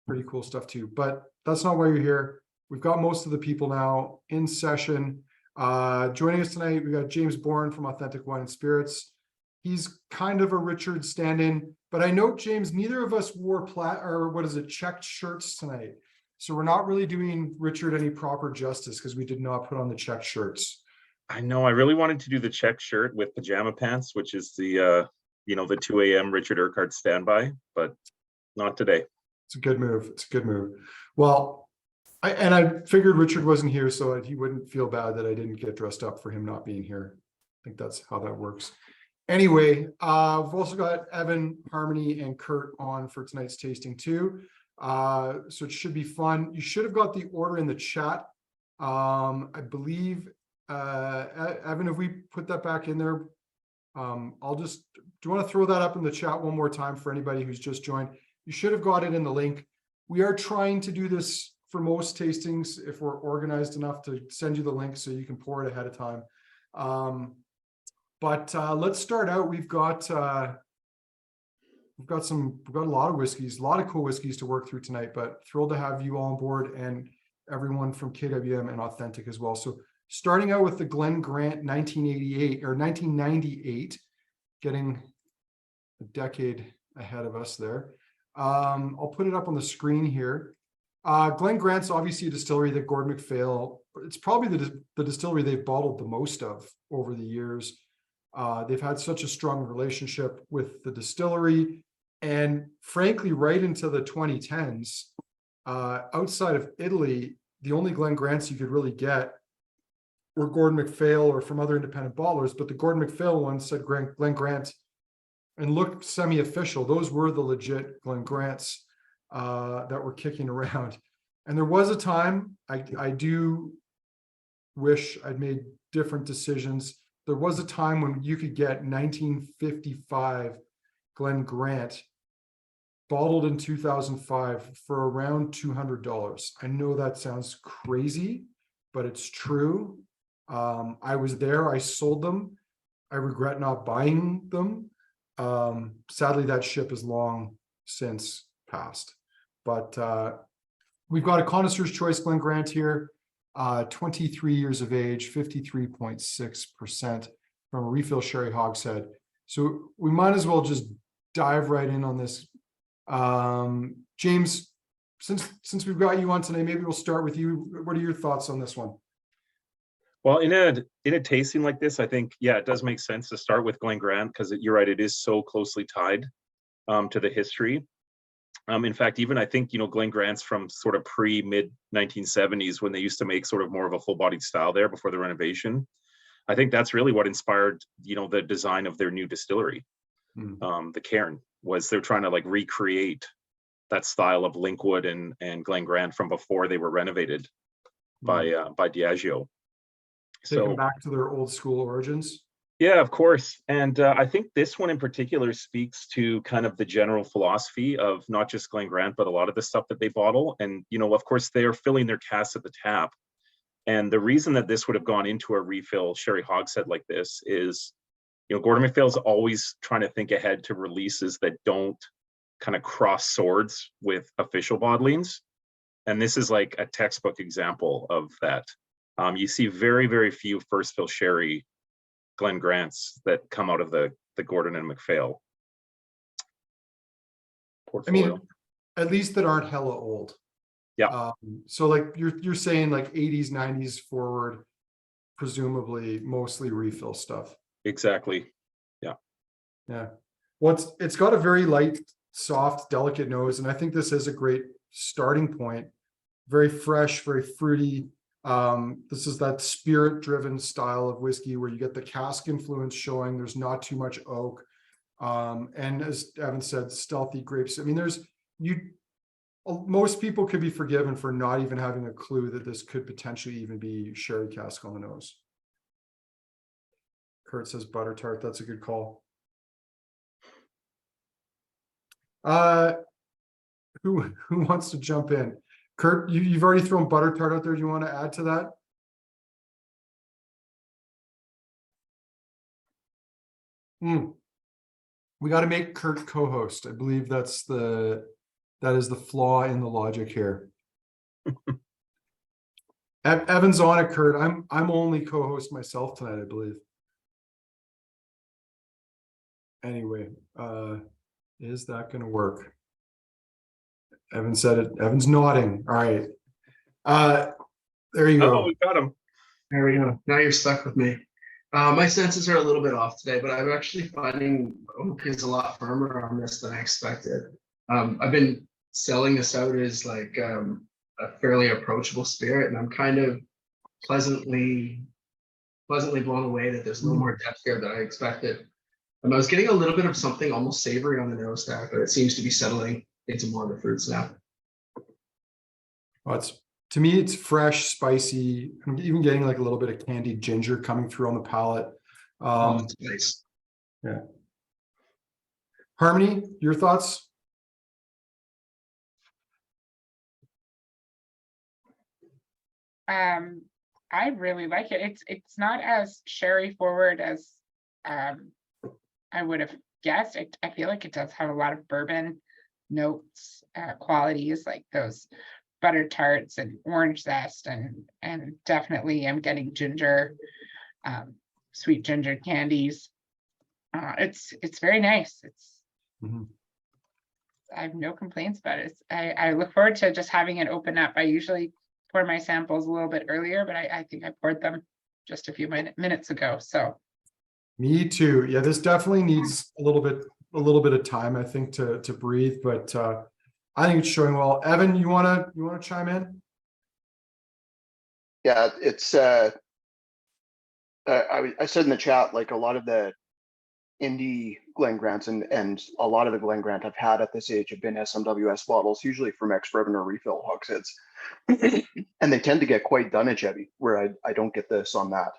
pretty cool stuff too. But that's not why you're here. We've got most of the people now in session. Joining us tonight, we got James Bourne from Authentic Wine and Spirits. He's kind of a Richard stand-in, but I note, James, neither of us wore checked shirts tonight. So we're not really doing Richard any proper justice because we did not put on the checked shirts. I know. I really wanted to do the check shirt with pajama pants, which is the 2 a.m. Richard Urquhart standby, but not today. It's a good move. It's a good move. Well, I figured Richard wasn't here, so he wouldn't feel bad that I didn't get dressed up for him not being here. I think that's how that works. Anyway, we've also got Evan, Harmony, and Kurt on for tonight's tasting too. So it should be fun. You should have got the order in the chat. I believe, Evan, if we put that back in there, do you want to throw that up in the chat one more time for anybody who's just joined? You should have got it in the link. We are trying to do this for most tastings if we're organized enough to send you the link so you can pour it ahead of time. But let's start out. We've got a lot of whiskeys, a lot of cool whiskeys to work through tonight, but thrilled to have you all on board and everyone from KWM and Authentic as well. So starting out with the Glen Grant 1988 or 1998, getting a decade ahead of us there. I'll put it up on the screen here. Glen Grant's obviously a distillery that Gordon MacPhail, it's probably the distillery they've bottled the most of over the years. They've had such a strong relationship with the distillery, and frankly, right into the 2010s, outside of Italy, the only Glen Grants you could really get were Gordon MacPhail or from other independent bottlers, but the Gordon MacPhail one said Glen Grant and looked semi-official. Those were the legit Glen Grants that were kicking around. And there was a time, I do wish I'd made different decisions. There was a time when you could get 1955 Glen Grant bottled in 2005 for around $200. I know that sounds crazy, but it's true. I was there, I sold them. I regret not buying them. Sadly, that ship is long since passed. But we've got a connoisseur's choice Glen Grant here. 23 years of age, 53.6% from a refill sherry hogshead. So we might as well just dive right in on this. James, since we've got you on tonight, maybe we'll start with you. What are your thoughts on this one? Well, in a tasting like this, I think, yeah, it does make sense to start with Glen Grant because you're right, it is so closely tied to the history. In fact, even I think, Glen Grant's from sort of pre-mid 1970s when they used to make sort of more of a full-bodied style there before the renovation. I think that's really what inspired, the design of their new distillery. The cairn was they're trying to like recreate that style of Linkwood and Glen Grant from before they were renovated by Diageo. Take them back to their old school origins. Yeah, of course. And I think this one in particular speaks to kind of the general philosophy of not just Glen Grant, but a lot of the stuff that they bottle. And, of course, they're filling their casks at the tap. And the reason that this would have gone into a refill sherry hogshead like this is, Gordon MacPhail's always trying to think ahead to releases that don't kind of cross swords with official bottlings. And this is like a textbook example of that. You see very, very few first fill sherry Glen Grants that come out of the Gordon and MacPhail portfolio. I mean, at least that aren't hella old. Yeah. So like you're saying like 80s, 90s forward, presumably mostly refill stuff. Exactly. Yeah. Yeah. Well, it's got a very light, soft, delicate nose, and I think this is a great starting point. Very fresh, very fruity. This is that spirit-driven style of whiskey where you get the cask influence showing. There's not too much oak, and as Evan said, stealthy grapes. I mean, most people could be forgiven for not even having a clue that this could potentially even be sherry cask on the nose. Kurt says butter tart. That's a good call. Who wants to jump in? Kurt, you've already thrown butter tart out there. Do you want to add to that? We got to make Kurt co-host. I believe that's the That is the flaw in the logic here. Evan's on it, Kurt. I'm only co-host myself tonight, I believe. Anyway, is that going to work? Evan said it. Evan's nodding. All right. There you Oh, go. we got him. There we go. Now you're stuck with me. My senses are a little bit off today, but I'm actually finding oak is a lot firmer on this than I expected. I've been selling this out as like a fairly approachable spirit, and I'm kind of pleasantly blown away that there's a little more depth here than I expected. I was getting a little bit of something almost savory on the nose stack, but it seems to be settling into more of the fruits now. Well, to me, it's fresh, spicy. I'm even getting like a little bit of candied ginger coming through on the palate. That's nice. Yeah. Harmony, your thoughts? I really like it. It's not as sherry forward as I would have guessed. I feel like it does have a lot of bourbon notes, qualities like those butter tarts and orange zest, and definitely I'm getting ginger, sweet ginger candies. It's very nice. I have no complaints about it. I look forward to just having it open up. I usually pour my samples a little bit earlier, but I think I poured them just a few minutes ago. So Me too. Yeah, this definitely needs a little bit of time, I think, to breathe, but I think it's showing well. Evan, you wanna chime in? Yeah, it's I said in the chat, like a lot of the indie Glen Grants and a lot of the Glen Grant I've had at this age have been SMWS bottles, usually from ex-bourbon or refill hogsheads. And they tend to get quite dunnage heavy, where I don't get this on that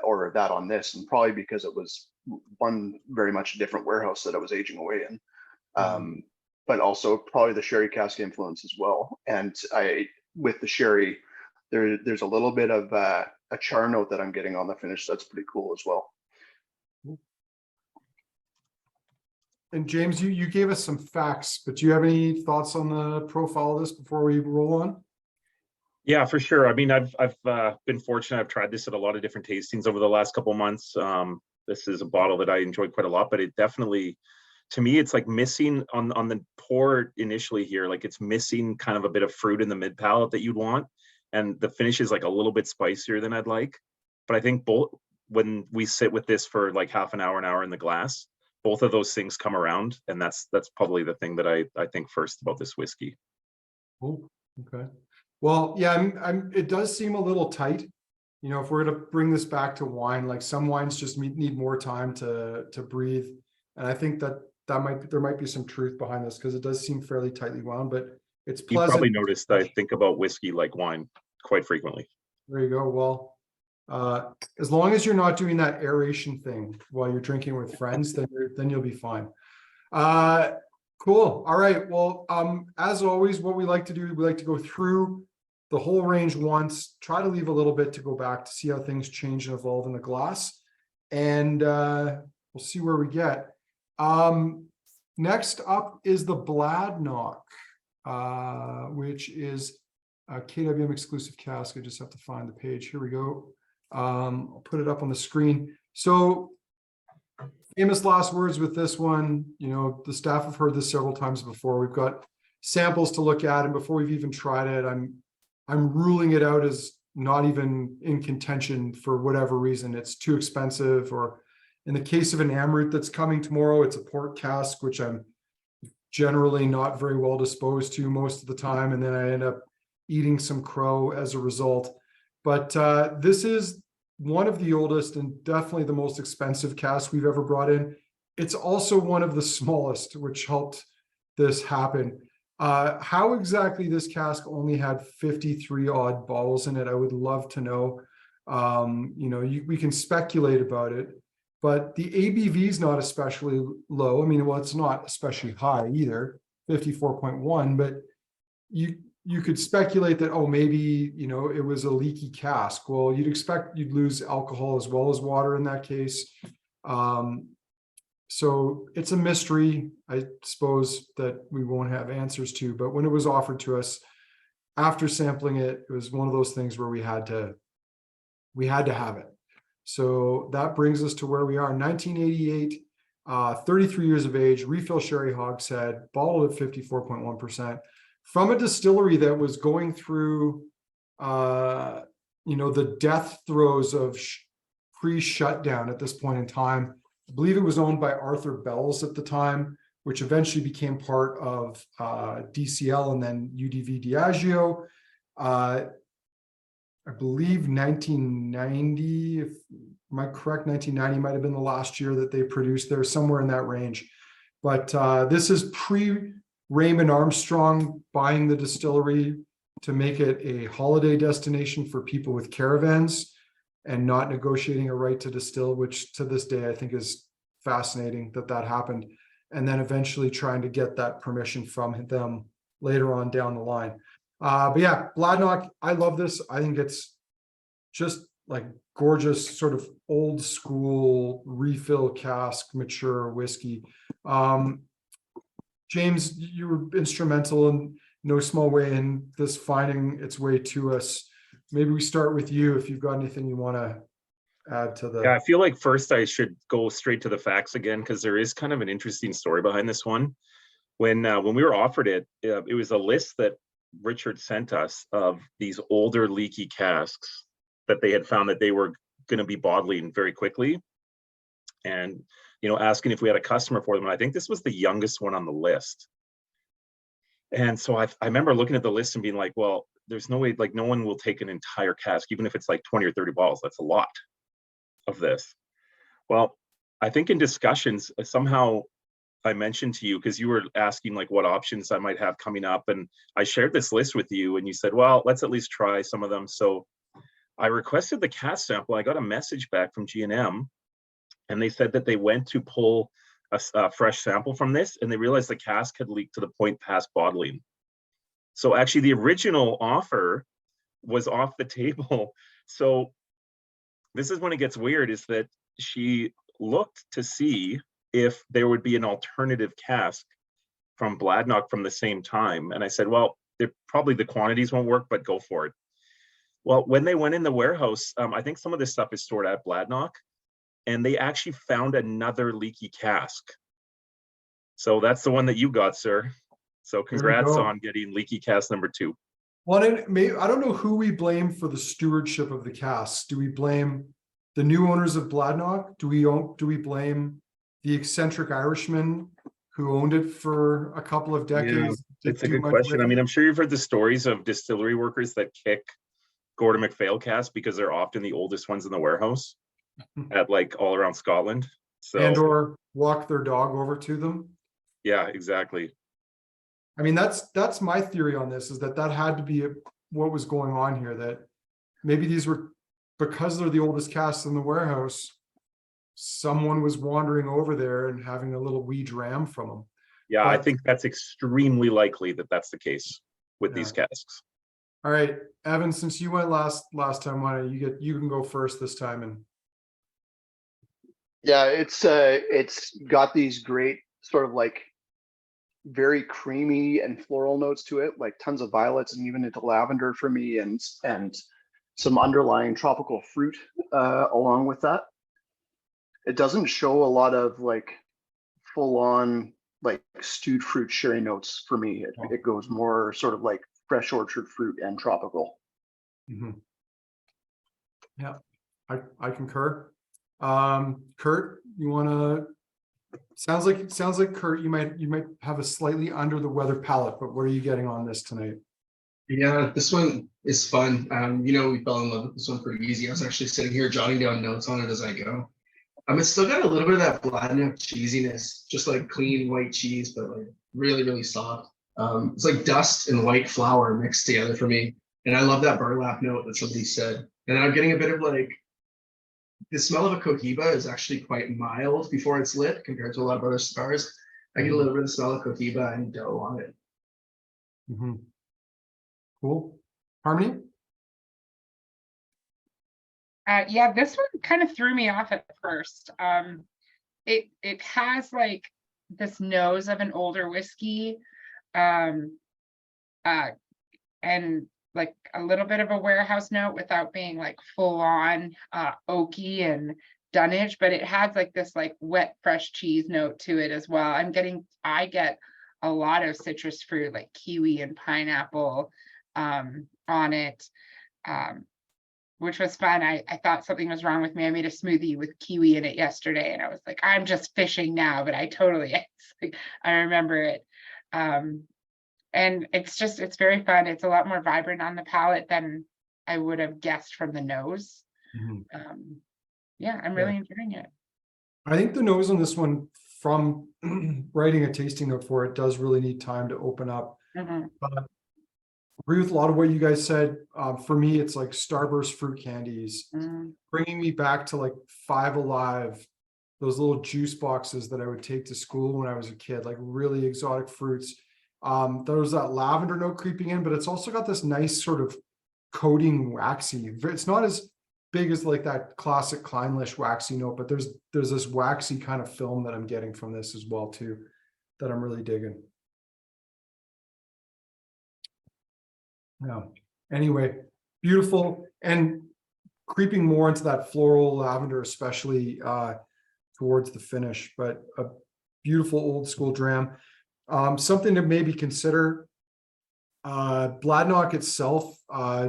or that on this, and probably because it was one very much different warehouse that I was aging away in. But also probably the sherry cask influence as well. And with the sherry, there's a little bit of a char note that I'm getting on the finish that's pretty cool as well. And James, you gave us some facts, but do you have any thoughts on the profile of this before we roll on? Yeah, for sure. I mean, I've been fortunate. I've tried this at a lot of different tastings over the last couple of months. This is a bottle that I enjoyed quite a lot, but it definitely, to me, it's like missing on the pour initially here, like it's missing kind of a bit of fruit in the mid palate that you'd want. And the finish is like a little bit spicier than I'd like. But I think when we sit with this for like half an hour in the glass, both of those things come around. And that's probably the thing that I think first about this whiskey. Oh, okay. Well, yeah, it does seem a little tight. You know, if we're going to bring this back to wine, like some wines just need more time to breathe. And I think there might be some truth behind this, because it does seem fairly tightly wound, but it's pleasant. You probably noticed I think about whiskey like wine quite frequently. There you go. Well, as long as you're not doing that aeration thing while you're drinking with friends, then you'll be fine. Cool. All right. Well, as always, what we like to do, we like to go through the whole range once, try to leave a little bit to go back to see how things change and evolve in the glass, and we'll see where we get. Next up is the Bladnoch, which is a KWM exclusive cask. I just have to find the page. Here we go. I'll put it up on the screen. So famous last words with this one. You know, the staff have heard this several times before. We've got samples to look at, and before we've even tried it, I'm ruling it out as not even in contention for whatever reason. It's too expensive, or in the case of an Amrut that's coming tomorrow, it's a port cask, which I'm generally not very well disposed to most of the time, and then I end up eating some crow as a result. But this is one of the oldest and definitely the most expensive casks we've ever brought in. It's also one of the smallest, which helped this happen. How exactly this cask only had 53 odd bottles in it, I would love to know. You know, we can speculate about it, but the ABV is not especially low. I mean, well, it's not especially high either, 54.1, but you could speculate that, oh, maybe, you know, it was a leaky cask. Well, you'd expect you'd lose alcohol as well as water in that case. So it's a mystery, I suppose, that we won't have answers to, but when it was offered to us, after sampling it, it was one of those things where we had to have it. So that brings us to where we are. 1988, 33 years of age, refill sherry hogshead, bottled at 54.1%, from a distillery that was going through, the death throes of pre-shutdown at this point in time. I believe it was owned by Arthur Bells at the time, which eventually became part of DCL and then UDV Diageo. I believe 1990, if am I correct, 1990 might have been the last year that they produced there, somewhere in that range. But this is pre-Raymond Armstrong buying the distillery to make it a holiday destination for people with caravans and not negotiating a right to distill, which to this day I think is fascinating that happened. And then eventually trying to get that permission from them later on down the line. But yeah, Bladnoch, I love this. I think it's just like gorgeous, sort of old school refill cask, mature whiskey. James, you were instrumental in no small way in this finding its way to us. Maybe we start with you if you've got anything you want to add to the. Yeah, I feel like first I should go straight to the facts again, because there is kind of an interesting story behind this one. When we were offered it, it was a list that Richard sent us of these older leaky casks that they had found that they were going to be bottling very quickly, and asking if we had a customer for them. And I think this was the youngest one on the list. And so I remember looking at the list and being like, well, there's no way, like no one will take an entire cask, even if it's like 20 or 30 bottles. That's a lot of this. Well, I think in discussions, somehow I mentioned to you, because you were asking like what options I might have coming up, and I shared this list with you, and you said, well, let's at least try some of them. So I requested the cask sample. I got a message back from G&M, and they said that they went to pull a fresh sample from this, and they realized the cask had leaked to the point past bottling. So actually the original offer was off the table. So this is when it gets weird, is that she looked to see if there would be an alternative cask from Bladnoch from the same time. And I said, well, probably the quantities won't work, but go for it. Well, when they went in the warehouse, I think some of this stuff is stored at Bladnoch, and they actually found another leaky cask. So that's the one that you got, sir. So congrats on getting leaky cask number 2. Well, I don't know who we blame for the stewardship of the casks. Do we blame the new owners of Bladnoch? Do we blame the eccentric Irishman who owned it for a couple of decades? Yeah, it's a good question. I mean, I'm sure you've heard the stories of distillery workers that kick Gordon MacPhail casks because they're often the oldest ones in the warehouse at like all around Scotland. So, and or walk their dog over to them. Yeah, exactly. I mean, that's my theory on this, is that had to be what was going on here, that maybe these were, because they're the oldest casks in the warehouse, someone was wandering over there and having a little wee dram from them. Yeah, I think that's extremely likely that that's the case with these casks. All right, Evan, since you went last time, why don't you can go first this time? And yeah, it's got these great sort of like very creamy and floral notes to it, like tons of violets and even into lavender for me, and some underlying tropical fruit along with that. It doesn't show a lot of like full on like stewed fruit sherry notes for me. It goes more sort of like fresh orchard fruit and tropical. Mm-hmm. Yeah, I concur. Kurt, you want to? Sounds like Kurt, you might have a slightly under the weather palate, but what are you getting on this tonight? Yeah, this one is fun. We fell in love with this one pretty easy. I was actually sitting here jotting down notes on it as I go. It's still got a little bit of that Bladnoch cheesiness, just like clean white cheese, but like really, really soft. It's like dust and white flour mixed together for me. And I love that burlap note that somebody said. And I'm getting a bit of like, the smell of a cohiba is actually quite mild before it's lit compared to a lot of other cigars. I get a little bit of the smell of cohiba and dough on it. Mm-hmm. Cool. Harmony? Yeah, this one kind of threw me off at first. it has like this nose of an older whiskey, and like a little bit of a warehouse note without being like full on oaky and dunnage, but it has like this like wet fresh cheese note to it as well. I get a lot of citrus fruit like kiwi and pineapple on it, which was fun. I thought something was wrong with me. I made a smoothie with kiwi in it yesterday, and I was like, I'm just fishing now, but I totally, I remember it. And it's very fun. It's a lot more vibrant on the palate than I would have guessed from the nose. Yeah, I'm really enjoying it. I think the nose on this one, from writing a tasting note for it, does really need time to open up. Agree with a lot of what you guys said. For me, it's like Starburst fruit candies, bringing me back to like Five Alive, those little juice boxes that I would take to school when I was a kid, like really exotic fruits. There was that lavender note creeping in, but it's also got this nice sort of coating waxy. It's not as big as like that classic Clynelish waxy note, but there's this waxy kind of film that I'm getting from this as well too, that I'm really digging. Yeah. Anyway, beautiful, and creeping more into that floral lavender, especially towards the finish, but a beautiful old school dram. Something to maybe consider, Bladnoch itself,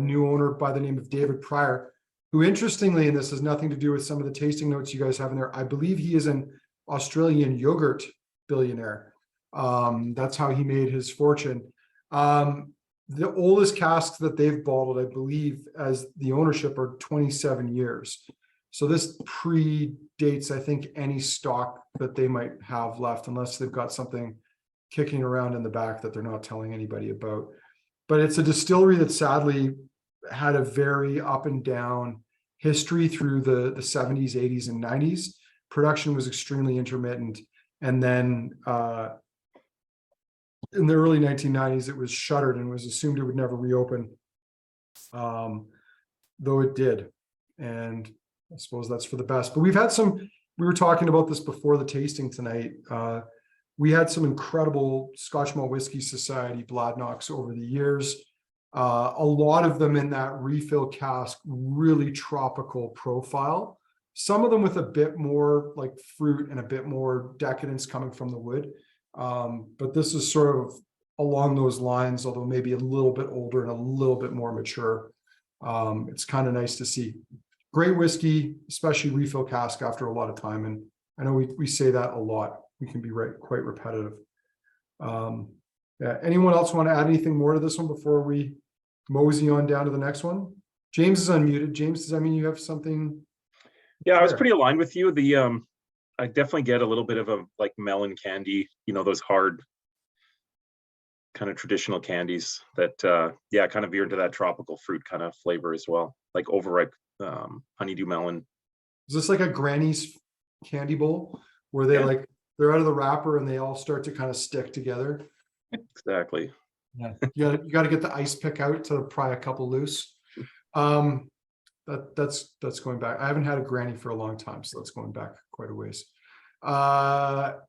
new owner by the name of David Pryor, who interestingly, and this has nothing to do with some of the tasting notes you guys have in there, I believe he is an Australian yogurt billionaire. That's how he made his fortune. The oldest casks that they've bottled, I believe, as the ownership, are 27 years. So this predates, I think, any stock that they might have left, unless they've got something kicking around in the back that they're not telling anybody about. But it's a distillery that sadly had a very up and down history through the 70s, 80s, and 90s. Production was extremely intermittent. And then in the early 1990s, it was shuttered and was assumed it would never reopen, though it did. And I suppose that's for the best. But we've had we were talking about this before the tasting tonight. We had some incredible Scotch Malt Whiskey Society Bladnochs over the years. A lot of them in that refill cask, really tropical profile. Some of them with a bit more like fruit and a bit more decadence coming from the wood. But this is sort of along those lines, although maybe a little bit older and a little bit more mature. It's kind of nice to see. Great whiskey, especially refill cask after a lot of time. And I know we say that a lot. We can be quite repetitive. Yeah. Anyone else want to add anything more to this one before we mosey on down to the next one? James is unmuted. James, does that mean you have something? Yeah, I was pretty aligned with you. I definitely get a little bit of a like melon candy, those hard kind of traditional candies that yeah, kind of veer into that tropical fruit kind of flavor as well, like overripe honeydew melon. Is this like a granny's candy bowl where they they're out of the wrapper and they all start to kind of stick together? Exactly. Yeah, you got to get the ice pick out to pry a couple loose. That's going back. I haven't had a granny for a long time, so that's going back quite a ways.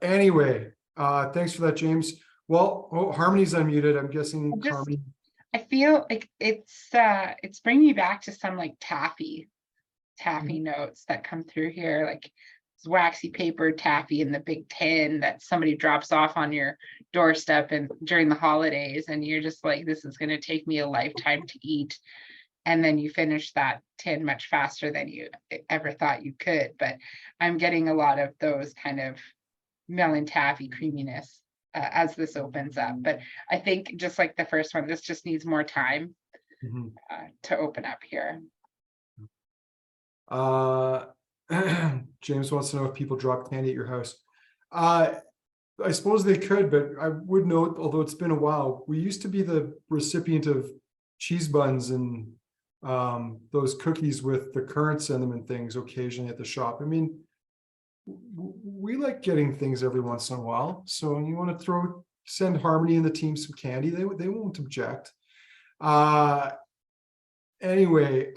Anyway, thanks for that, James. Well, Harmony's unmuted. I'm guessing Harmony. I feel like it's bringing me back to some like taffy notes that come through here, like it's waxy paper taffy in the big tin that somebody drops off on your doorstep and during the holidays, and you're just like, this is going to take me a lifetime to eat. And then you finish that tin much faster than you ever thought you could. But I'm getting a lot of those kind of melon taffy creaminess as this opens up. But I think just like the first one, this just needs more time to open up here. James wants to know if people drop candy at your house. I suppose they could, but I would note, although it's been a while, we used to be the recipient of cheese buns and those cookies with the currants in them and things occasionally at the shop. I mean, we like getting things every once in a while. So you want to send Harmony and the team some candy, they won't object. Anyway,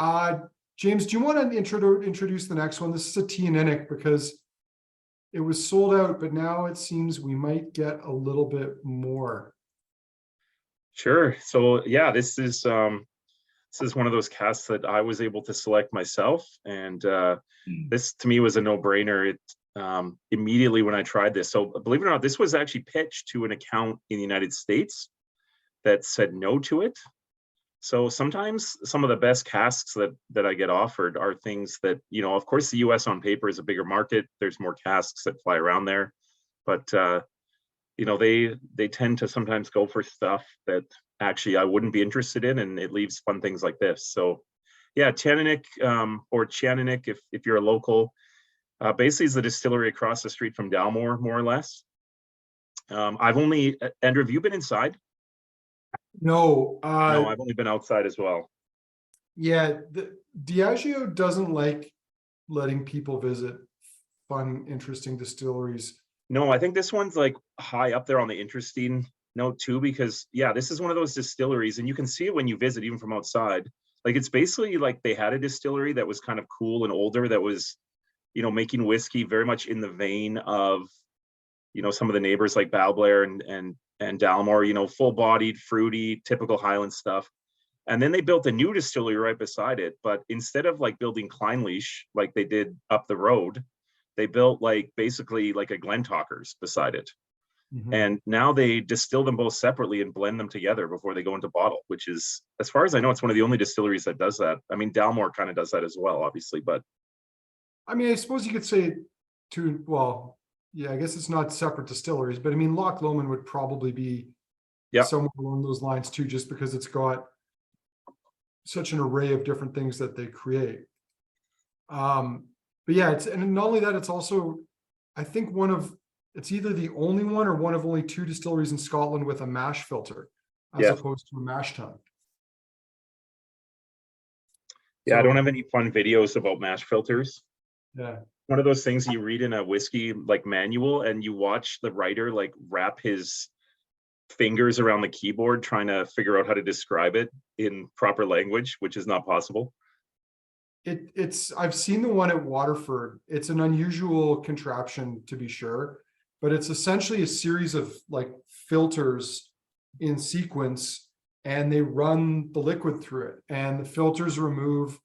James, do you want to introduce the next one? This is a Teaninich, because it was sold out, but now it seems we might get a little bit more. Sure. So yeah, this is one of those casks that I was able to select myself, and this to me was a no-brainer. It immediately when I tried this. So believe it or not, this was actually pitched to an account in the United States that said no to it. So sometimes some of the best casks that I get offered are things that, you know, of course the US on paper is a bigger market. There's more casks that fly around there, but you know, they tend to sometimes go for stuff that actually I wouldn't be interested in, and it leaves fun things like this. So yeah, Teaninich or Teaninich, if you're a local, basically is the distillery across the street from Dalmore, more or less. Andrew, have you been inside? No, No, I've only been outside as well. yeah, Diageo doesn't like letting people visit fun, interesting distilleries. No, I think this one's like high up there on the interesting note too, because yeah, this is one of those distilleries, and you can see it when you visit, even from outside. Like it's basically like they had a distillery that was kind of cool and older, that was, you know, making whiskey very much in the vein of, you know, some of the neighbors like Balblair and Dalmore, you know, full-bodied, fruity, typical Highland stuff. And then they built a new distillery right beside it. But instead of like building Clynelish like they did up the road, they built like basically like a Glentockers beside it. Mhm. And now they distill them both separately and blend them together before they go into bottle, which is, as far as I know, it's one of the only distilleries that does that. I mean, Dalmore kind of does that as well, obviously, but I mean, I suppose you could say to, well, yeah, I guess it's not separate distilleries, but I mean, Loch Lomond would probably be yeah. somewhere along those lines too, just because it's got such an array of different things that they create. But yeah, and not only that, it's also, I think it's either the only one or one of only 2 distilleries in Scotland with a mash filter, as Yeah. opposed to a mash tun. Yeah, I So, don't have any fun videos about mash filters. yeah. One of those things you read in a whiskey like manual, and you watch the writer like wrap his fingers around the keyboard trying to figure out how to describe it in proper language, which is not possible. I've seen the one at Waterford. It's an unusual contraption, to be sure, but it's essentially a series of like filters in sequence, and they run the liquid through it, and the filters remove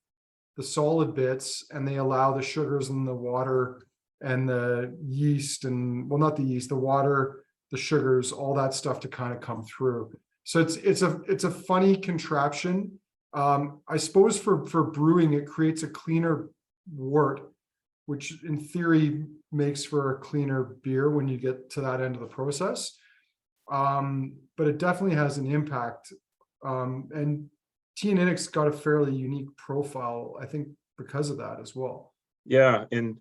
the solid bits, and they allow the sugars and the water and the yeast, and well, not the yeast, the water, the sugars, all that stuff to kind of come through. So it's a funny contraption. I suppose for brewing, it creates a cleaner wort, which in theory makes for a cleaner beer when you get to that end of the process. But it definitely has an impact. And Teaninich's got a fairly unique profile, I think, because of that as well. Yeah, and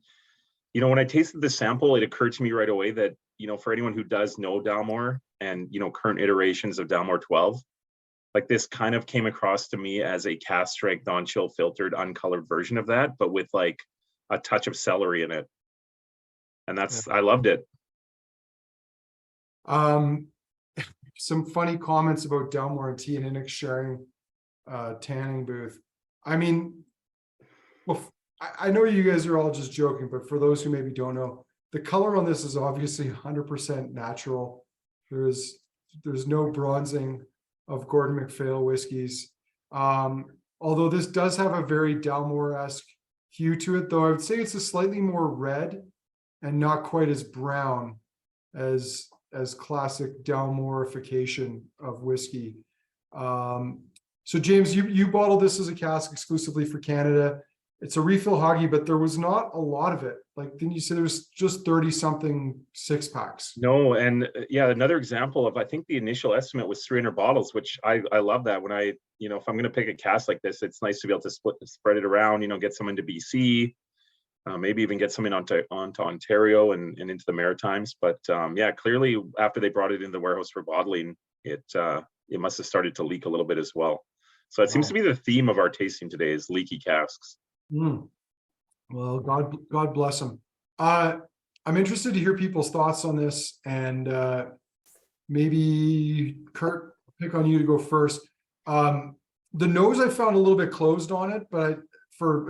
you know, when I tasted the sample, it occurred to me right away that, you know, for anyone who does know Dalmore and, you know, current iterations of Dalmore 12, like this kind of came across to me as a cask strength, non-chill filtered, uncolored version of that, but with like a touch of celery in it. And that's, I loved it. Some funny comments about Dalmore and Teaninich sharing tanning booth. I mean, well, I know you guys are all just joking, but for those who maybe don't know, the color on this is obviously 100% natural. There's no bronzing of Gordon MacPhail whiskeys. Although this does have a very Dalmore-esque hue to it, though I would say it's a slightly more red and not quite as brown as classic Dalmorification of whiskey. So James, you bottled this as a cask exclusively for Canada. It's a refill hoggy, but there was not a lot of it. Like, didn't you say there was just 30 something 6-packs? No, and yeah, another example of, I think the initial estimate was 300 bottles, which I love that. When I, you know, if I'm going to pick a cask like this, it's nice to be able to spread it around, you know, get some into BC, maybe even get some in onto Ontario and into the Maritimes. But yeah, clearly after they brought it in the warehouse for bottling, it must have started to leak a little bit as well. So it seems to be the theme of our tasting today is leaky casks. Well, God bless them. I'm interested to hear people's thoughts on this, and maybe Kurt, pick on you to go first. The nose I found a little bit closed on it, but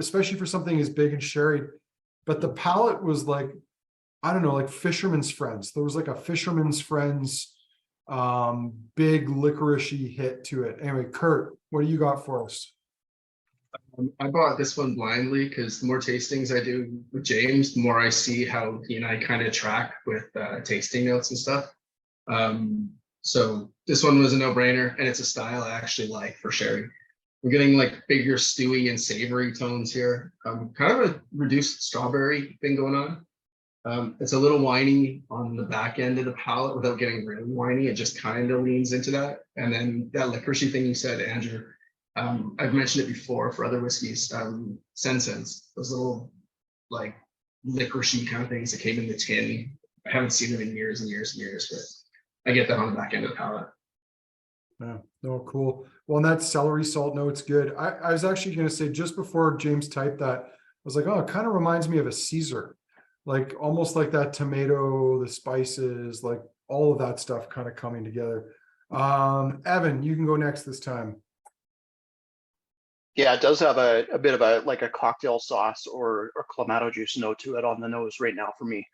especially for something as big and sherry, but the palate was like I don't know, like Fisherman's Friends. There was like a Fisherman's Friends big licoricey hit to it. Anyway, Kurt, what do you got for us? I bought this one blindly because the more tastings I do with James, the more I see how he and I kind of track with tasting notes and stuff. So this one was a no-brainer, and it's a style I actually like for sherry. We're getting like bigger stewy and savory tones here. Kind of a reduced strawberry thing going on. It's a little winey on the back end of the palate without getting really winey. It just kind of leans into that. And then that licoricey thing you said, Andrew, I've mentioned it before for other whiskeys, Sensens, those little like licoricey kind of things that came in the tin. I haven't seen them in years and years and years, but I get that on the back end of the palate. Yeah, no, cool. Well, and that celery salt note's good. I was actually going to say just before James typed that, I was like, oh, it kind of reminds me of a Caesar, like almost like that tomato, the spices, like all of that stuff kind of coming together. Evan, you can go next this time. Yeah, it does have a bit of a like a cocktail sauce or clamato juice note to it on the nose right now for me.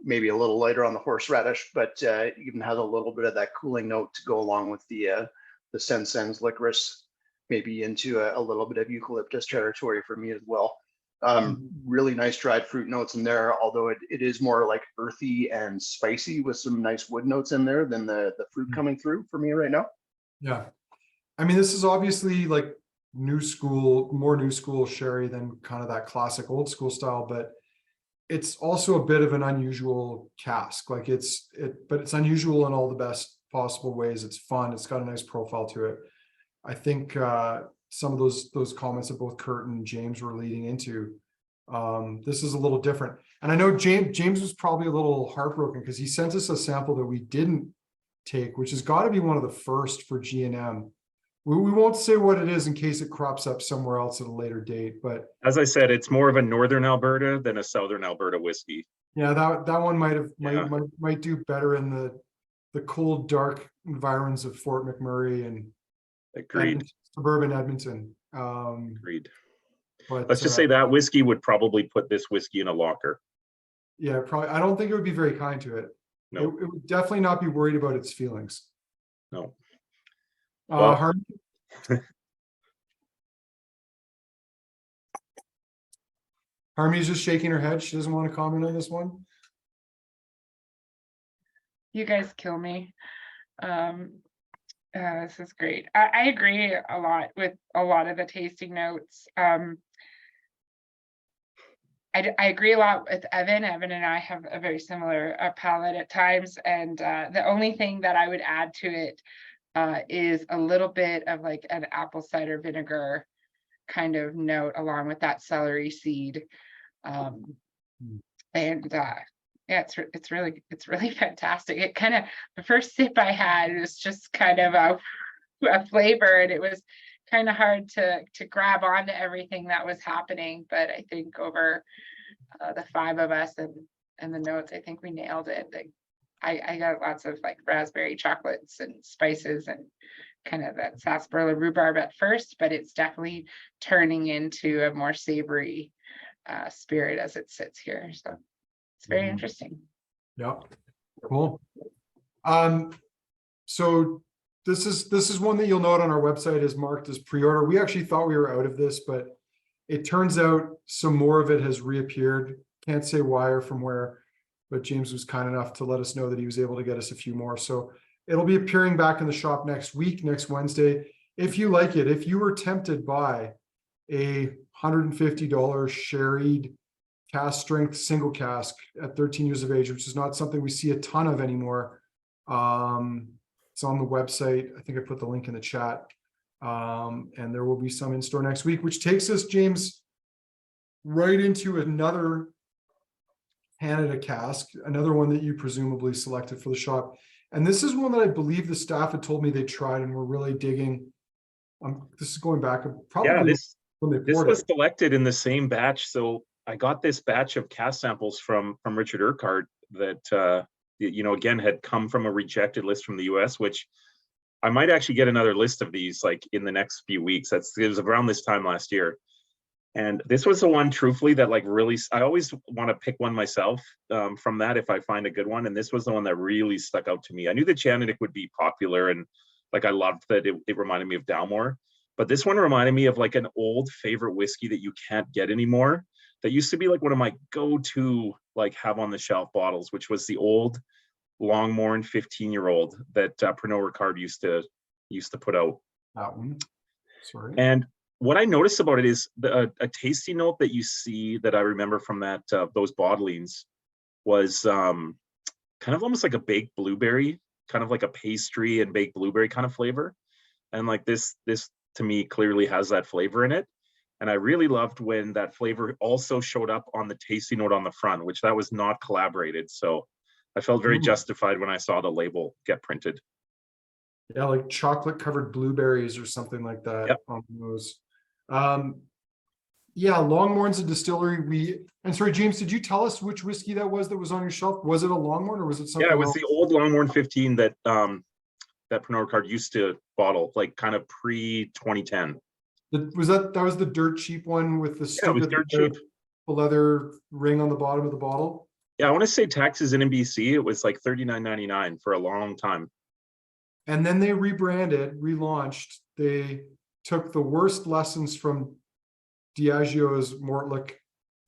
Maybe a little lighter on the horseradish, but even has a little bit of that cooling note to go along with the Sensens licorice, maybe into a little bit of eucalyptus territory for me as well. Really nice dried fruit notes in there, although it is more like earthy and spicy with some nice wood notes in there than the fruit coming through for me right now. Yeah. I mean, this is obviously like new school, more new school sherry than kind of that classic old school style, but it's also a bit of an unusual cask. Like but it's unusual in all the best possible ways. It's fun. It's got a nice profile to it. I think some of those comments that both Kurt and James were leading into, this is a little different. And I know James was probably a little heartbroken because he sent us a sample that we didn't take, which has got to be one of the first for G&M. We won't say what it is in case it crops up somewhere else at a later date, but As I said, it's more of a northern Alberta than a southern Alberta whiskey. yeah, that one might do better in the cold, dark environs of Fort McMurray and Agreed. suburban Edmonton. Agreed. But Let's just say that whiskey would probably put this whiskey in a locker. yeah, probably. I don't think it would be very kind to it. No. It would definitely not be worried about its feelings. No. Well, Harmony? Harmony's just shaking her head. She doesn't want to comment on this one. You guys kill me. This is great. I agree a lot with a lot of the tasting notes. I agree a lot with Evan. Evan and I have a very similar palate at times, and the only thing that I would add to it is a little bit of like an apple cider vinegar kind of note along with that celery seed. And yeah, it's really fantastic. It kind of, the first sip I had was just kind of a flavor, and it was kind of hard to grab onto everything that was happening. But I think over the five of us and the notes, I think we nailed it. Like, I got lots of like raspberry chocolates and spices and kind of that sarsaparilla rhubarb at first, but it's definitely turning into a more savory spirit as it sits here. So it's very interesting. Yeah, cool. So this is one that you'll note on our website is marked as pre-order. We actually thought we were out of this, but it turns out some more of it has reappeared. Can't say why or from where, but James was kind enough to let us know that he was able to get us a few more. So it'll be appearing back in the shop next week, next Wednesday. If you like it, if you were tempted by a $150 sherried cask strength single cask at 13 years of age, which is not something we see a ton of anymore. It's on the website. I think I put the link in the chat. And there will be some in store next week, which takes us, James, right into another Canada cask, another one that you presumably selected for the shop. And this is one that I believe the staff had told me they tried and were really digging. This is going back probably when they this poured was it. selected in the same batch. So I got this batch of cask samples from Richard Urquhart that again had come from a rejected list from the US, which I might actually get another list of these like in the next few weeks. It was around this time last year. And this was the one, truthfully, that like really, I always want to pick one myself from that if I find a good one. And this was the one that really stuck out to me. I knew that Teaninich would be popular, and like I loved that it reminded me of Dalmore. But this one reminded me of like an old favorite whiskey that you can't get anymore. That used to be like one of my go-to like have on the shelf bottles, which was the old Longmorn 15-year-old that Pernod Ricard used to put out. That one. Sorry. And what I noticed about it is a tasty note that you see that I remember from that those bottlings was kind of almost like a baked blueberry, kind of like a pastry and baked blueberry kind of flavor. And like this to me clearly has that flavor in it. And I really loved when that flavor also showed up on the tasty note on the front, which that was not collaborated. So I felt very justified when I saw the label get printed. Yeah, like chocolate covered blueberries or something like that. Yep. On those. Yeah, Longmorn's a distillery. And sorry, James, did you tell us which whiskey that was on your shelf? Was it a Longmorn or was it something Yeah, it was else? the old Longmorn 15 that that Pernod Ricard used to bottle, like kind of pre-2010. That was the dirt cheap one with the Yeah, it was stupid dirt cheap. the leather ring on the bottom of the bottle? Yeah, I want to say taxes in BC, it was like $39.99 for a long time. And then they rebranded, relaunched. They took the worst lessons from Diageo's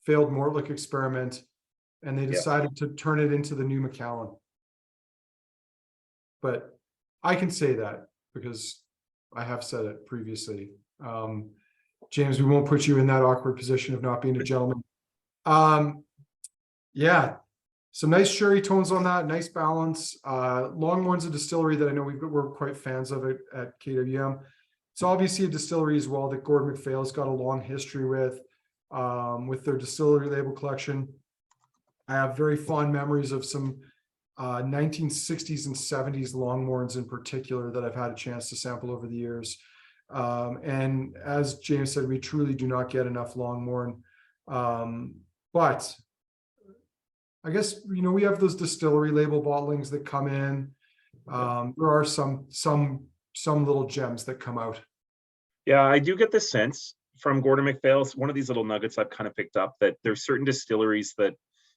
failed Mortlick experiment, and they decided to turn it into the new Macallan. But I can say that because I have said it previously. James, we won't put you in that awkward position of not being a gentleman. Yeah, some nice sherry tones on that, nice balance. Longmorn's a distillery that I know we're quite fans of it at KWM. It's obviously a distillery as well that Gordon MacPhail's got a long history with their distillery label collection. I have very fond memories of some 1960s and 70s Longmorns in particular that I've had a chance to sample over the years. And as James said, we truly do not get enough Longmorn. But I guess, we have those distillery label bottlings that come in. There are some little gems that come out. Yeah, I do get the sense from Gordon MacPhail, one of these little nuggets I've kind of picked up, that there's certain distilleries that,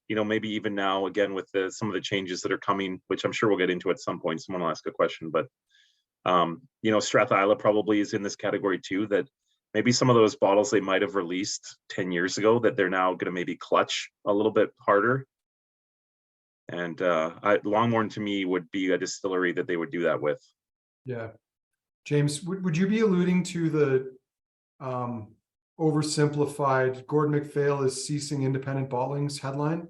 maybe even now, again, with some of the changes that are coming, which I'm sure we'll get into at some point, someone will ask a question, but, Strath Isla probably is in this category too, that maybe some of those bottles they might have released 10 years ago that they're now going to maybe clutch a little bit harder. And Longmorn to me would be a distillery that they would do that with. Yeah. James, would you be alluding to the oversimplified Gordon MacPhail is ceasing independent bottlings headline?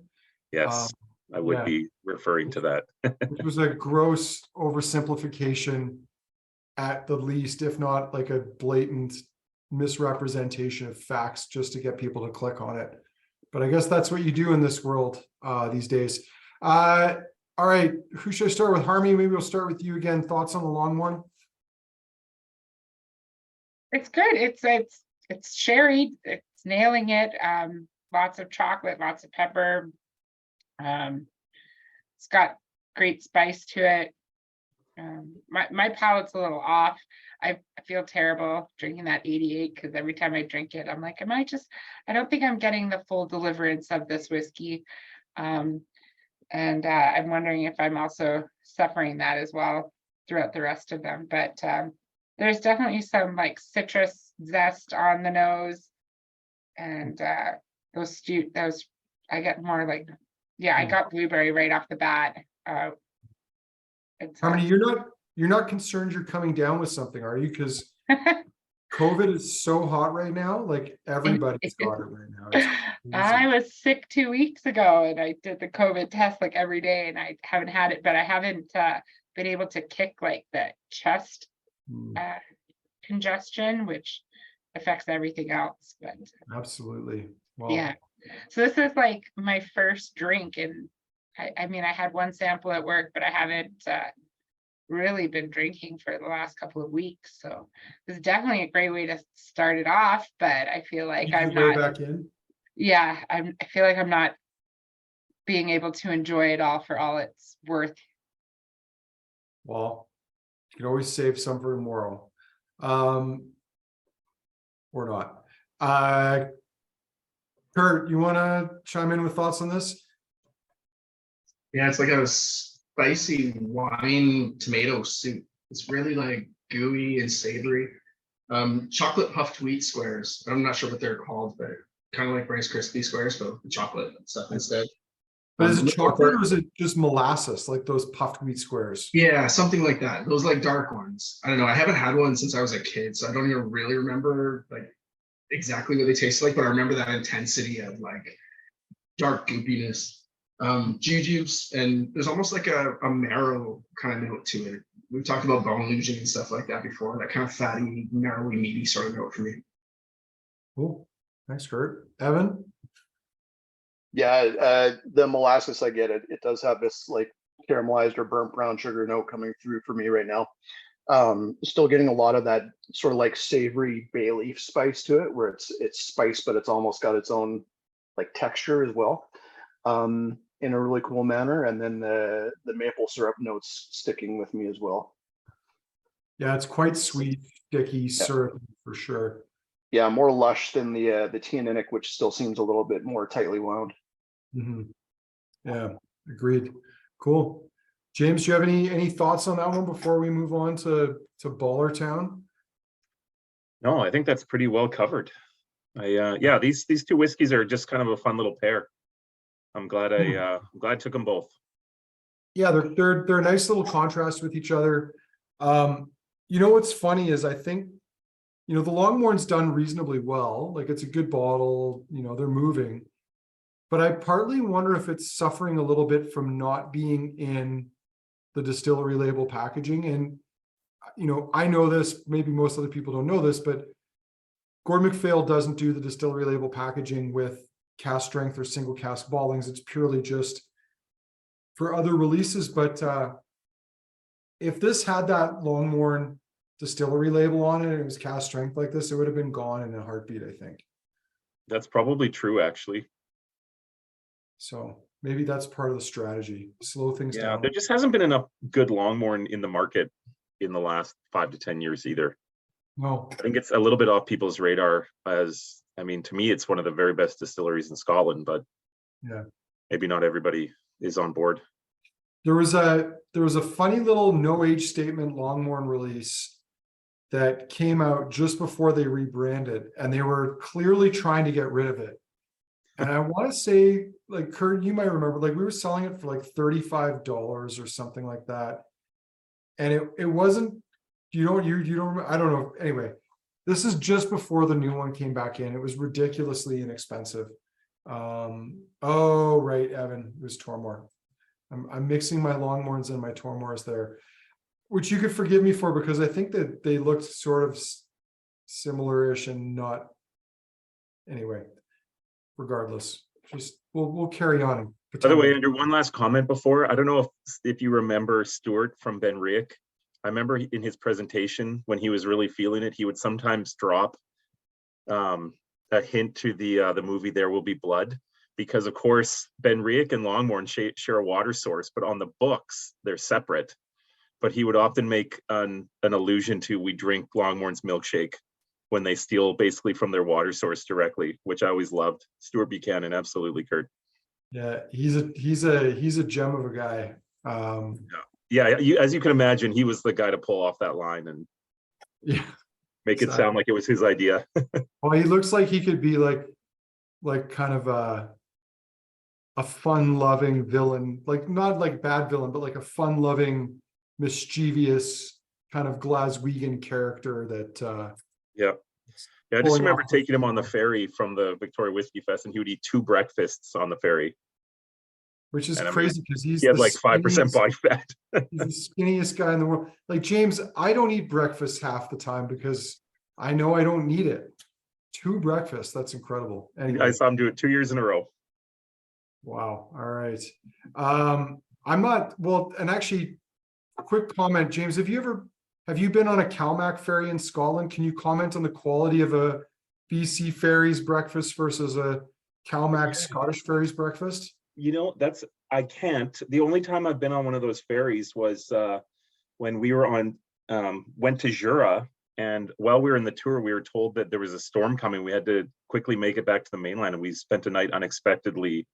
Yes, I would be referring to that. Which was a gross oversimplification at the least, if not like a blatant misrepresentation of facts just to get people to click on it. But I guess that's what you do in this world these days. All right, who should I start with? Harmy, maybe we'll start with you again. Thoughts on the Longmorn? It's good. It's sherried. It's nailing it. Lots of chocolate, lots of pepper. It's got great spice to it. My palate's a little off. I feel terrible drinking that 88 because every time I drink it, I'm like, I don't think I'm getting the full deliverance of this whiskey. And I'm wondering if I'm also suffering that as well throughout the rest of them. But there's definitely some like citrus zest on the nose, and those I get more like, I got blueberry right off the bat. Harmony, you're not concerned you're coming down with something, are you? Because COVID is so hot right now, like everybody's got it right now. I was sick 2 weeks ago and I did the COVID test like every day and I haven't had it, but I haven't been able to kick like the chest congestion, which affects everything else. But absolutely. Well, yeah. So this is like my first drink, and I mean, I had one sample at work, but I haven't really been drinking for the last couple of weeks. So it's definitely a great way to start it off, but I feel like I'm not back in. Yeah, I feel like I'm not being able to enjoy it all for all it's worth. Well, you can always save some for tomorrow. Or not. Kurt, you want to chime in with thoughts on this? Yeah, it's like a spicy wine tomato soup. It's really like gooey and savory. Chocolate puffed wheat squares. I'm not sure what they're called, but kind of like Rice Krispie squares, but with chocolate stuff instead. But is it Little chocolate dark- or is it just molasses, like those puffed wheat squares? Yeah, something like that. Those like dark ones. I don't know. I haven't had one since I was a kid, so I don't even really remember like exactly what they taste like, but I remember that intensity of like dark goopiness. Jujubes, and there's almost like a marrow kind of note to it. We've talked about bone losing and stuff like that before. That kind of fatty, marrowy, meaty sort of note for me. Cool. Thanks, Kurt. Evan? Yeah, the molasses, I get it. It does have this like caramelized or burnt brown sugar note coming through for me right now. Still getting a lot of that sort of like savory bay leaf spice to it, where it's spice, but it's almost got its own like texture as well, in a really cool manner. And then the maple syrup notes sticking with me as well. Yeah, it's quite sweet, sticky, Yeah. syrup for sure. Yeah, more lush than the Teaninich, which still seems a little bit more tightly wound. Mhm. Yeah, agreed. Cool. James, do you have any thoughts on that one before we move on to Ballertown? No, I think that's pretty well covered. Yeah, these two whiskeys are just kind of a fun little pair. I'm glad I'm glad I took them both. Yeah, they're a nice little contrast with each other. You know what's funny is I think, you know, the Longmorn's done reasonably well. Like it's a good bottle, you know, they're moving. But I partly wonder if it's suffering a little bit from not being in the distillery label packaging. And, you know, I know this, maybe most other people don't know this, but Gordon MacPhail doesn't do the distillery label packaging with cask strength or single cask bottlings. It's purely just for other releases. But if this had that Longmorn distillery label on it, and it was cask strength like this, it would have been gone in a heartbeat, I think. That's probably true, actually. So maybe that's part of the strategy. Slow things Yeah, down. there just hasn't been enough good Longmorn in the market in the last 5 to 10 years either. No. I think it's a little bit off people's radar as, I mean, to me, it's one of the very best distilleries in Scotland, but Yeah. maybe not everybody is on board. There was a funny little no age statement Longmorn release that came out just before they rebranded, and they were clearly trying to get rid of it. And I want to say, like, Kurt, you might remember, like we were selling it for like $35 or something like that. And it wasn't, you don't remember, I don't know. Anyway, this is just before the new one came back in. It was ridiculously inexpensive. Oh, right, Evan, it was Tormore. I'm mixing my Longmorns and my Tormores there, which you could forgive me for because I think that they looked sort of similar-ish and not. Anyway, regardless, just we'll carry on. And By the way, pretend. Andrew, one last comment before. I don't know if you remember Stuart from Ben Riach. I remember in his presentation when he was really feeling it, he would sometimes drop a hint to the movie There Will Be Blood, because of course Ben Riach and Longmorn share a water source, but on the books they're separate. But he would often make an allusion to "we drink Longmorn's milkshake" when they steal basically from their water source directly, which I always loved. Stuart Buchanan, absolutely, Kurt. Yeah, he's a gem of a guy. Yeah, as you can imagine, he was the guy to pull off that line and Yeah, make it sound like it was his idea. well, he looks like he could be like kind of a fun-loving villain, like not like bad villain, but like a fun-loving, mischievous kind of Glaswegian character that. Yeah. Yeah, I just pulling remember off taking him on the ferry from the Victoria Whiskey Fest, and he would eat 2 breakfasts on the ferry. Which is And I mean, crazy because he had like 5% body fat. he's the skinniest guy in the world. Like James, I don't eat breakfast half the time because I know I don't need it. 2 breakfasts, that's incredible. Anyway. I saw him do it 2 years in a row. Wow. All right. I'm not, well, and actually, quick comment, James, have you been on a CalMac ferry in Scotland? Can you comment on the quality of a BC ferries breakfast versus a CalMac Scottish ferries breakfast? You know, I can't. The only time I've been on one of those ferries was when we were went to Jura, And while we were in the tour, we were told that there was a storm coming. We had to quickly make it back to the mainland, and we spent a night unexpectedly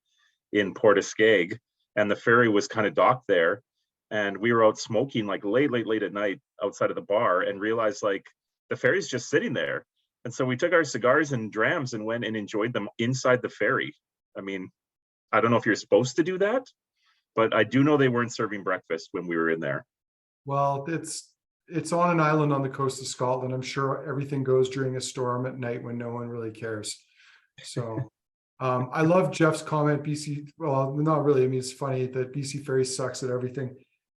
in Port Skeg, and the ferry was kind of docked there. And we were out smoking like late at night outside of the bar, and realized like the ferry's just sitting there. And so we took our cigars and drams and went and enjoyed them inside the ferry. I mean, I don't know if you're supposed to do that, but I do know they weren't serving breakfast when we were in there. Well, it's on an island on the coast of Scotland. I'm sure everything goes during a storm at night when no one really cares. So I love Jeff's comment, BC, well, not really. I mean, it's funny that BC Ferry sucks at everything.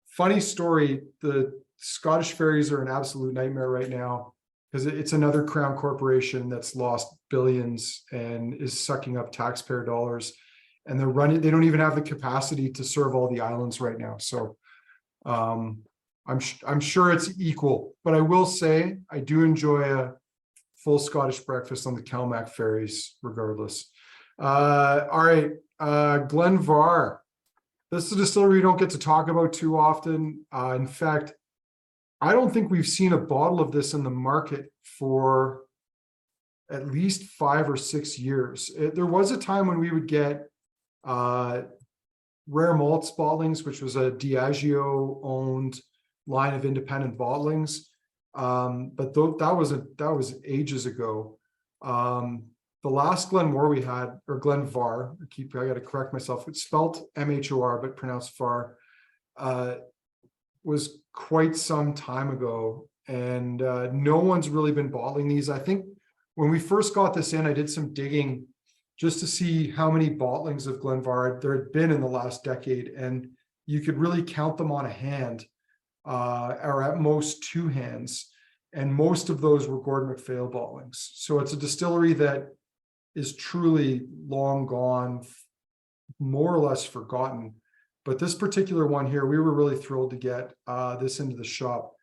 Funny story, the Scottish ferries are an absolute nightmare right now because it's another crown corporation that's lost billions and is sucking up taxpayer dollars. And they don't even have the capacity to serve all the islands right now. So I'm sure it's equal, but I will say I do enjoy a full Scottish breakfast on the Caol Mac ferries regardless. All right, Glen Mhor. This is a distillery we don't get to talk about too often. In fact, I don't think we've seen a bottle of this in the market for at least 5 or 6 years. There was a time when we would get Rare Malts bottlings, which was a Diageo owned line of independent bottlings. But that was ages ago. The last Glen Mhor we had, or Glen Mhor, I got to correct myself. It's spelled Mhor, but pronounced Far. Was quite some time ago, and no one's really been bottling these. I think when we first got this in, I did some digging just to see how many bottlings of Glen Mhor there had been in the last decade, and you could really count them on a hand, or at most 2 hands, and most of those were Gordon MacPhail bottlings. So it's a distillery that is truly long gone, more or less forgotten. But this particular one here, we were really thrilled to get this into the shop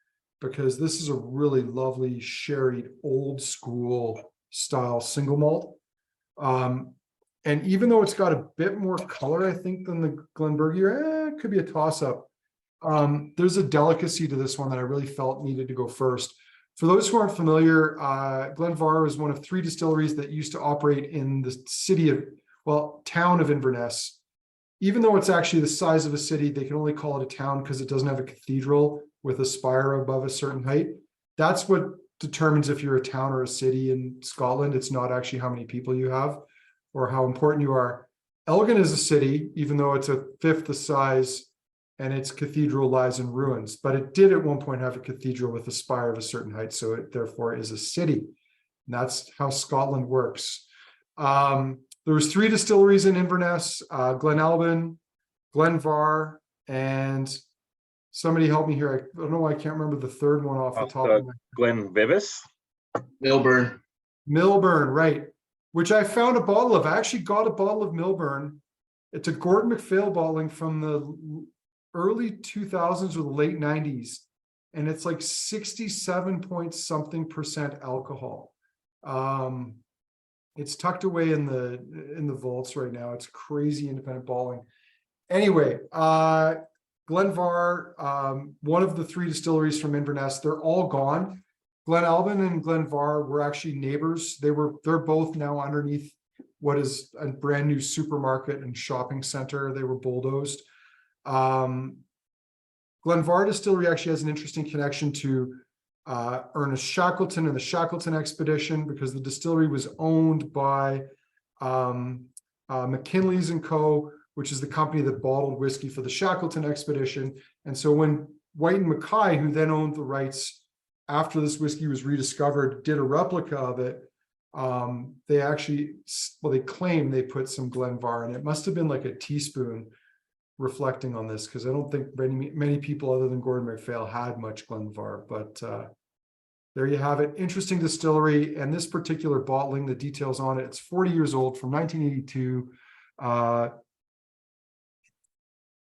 because this is a really lovely sherried old school style single malt. And even though it's got a bit more color, I think, than the Glenburgie, it could be a toss-up. There's a delicacy to this one that I really felt needed to go first. For those who aren't familiar, Glen Mhor is one of 3 distilleries that used to operate in the town of Inverness. Even though it's actually the size of a city, they can only call it a town because it doesn't have a cathedral with a spire above a certain height. That's what determines if you're a town or a city in Scotland. It's not actually how many people you have or how important you are. Elgin is a city, even though it's a 5th the size and its cathedral lies in ruins, but it did at one point have a cathedral with a spire of a certain height, so it therefore is a city. And that's how Scotland works. There was 3 distilleries in Inverness, Glen Albin, Glen Mhor, and somebody help me here. I don't know why I can't remember the 3rd one off the top of my head. Glen Vivis? Milburn. Milburn, right. Which I found a bottle of. I actually got a bottle of Milburn. It's a Gordon MacPhail bottling from the early 2000s or the late 90s. And it's like 67 point something percent alcohol. It's tucked away in the vaults right now. It's crazy independent bottling. Anyway, Glen Mhor, one of the 3 distilleries from Inverness, they're all gone. Glen Albin and Glen Mhor were actually neighbors. They're both now underneath what is a brand new supermarket and shopping center. They were bulldozed. Glen Mhor Distillery actually has an interesting connection to Ernest Shackleton and the Shackleton expedition, because the distillery was owned by McKinley's and Co., which is the company that bottled whiskey for the Shackleton expedition. And so when White and Mackay, who then owned the rights after this whiskey was rediscovered, did a replica of it, they actually, they claim they put some Glen Mhor in it. It must have been like a teaspoon, reflecting on this, because I don't think many people other than Gordon MacPhail had much Glen Mhor, but there you have it. Interesting distillery, and this particular bottling, the details on it, it's 40 years old, from 1982.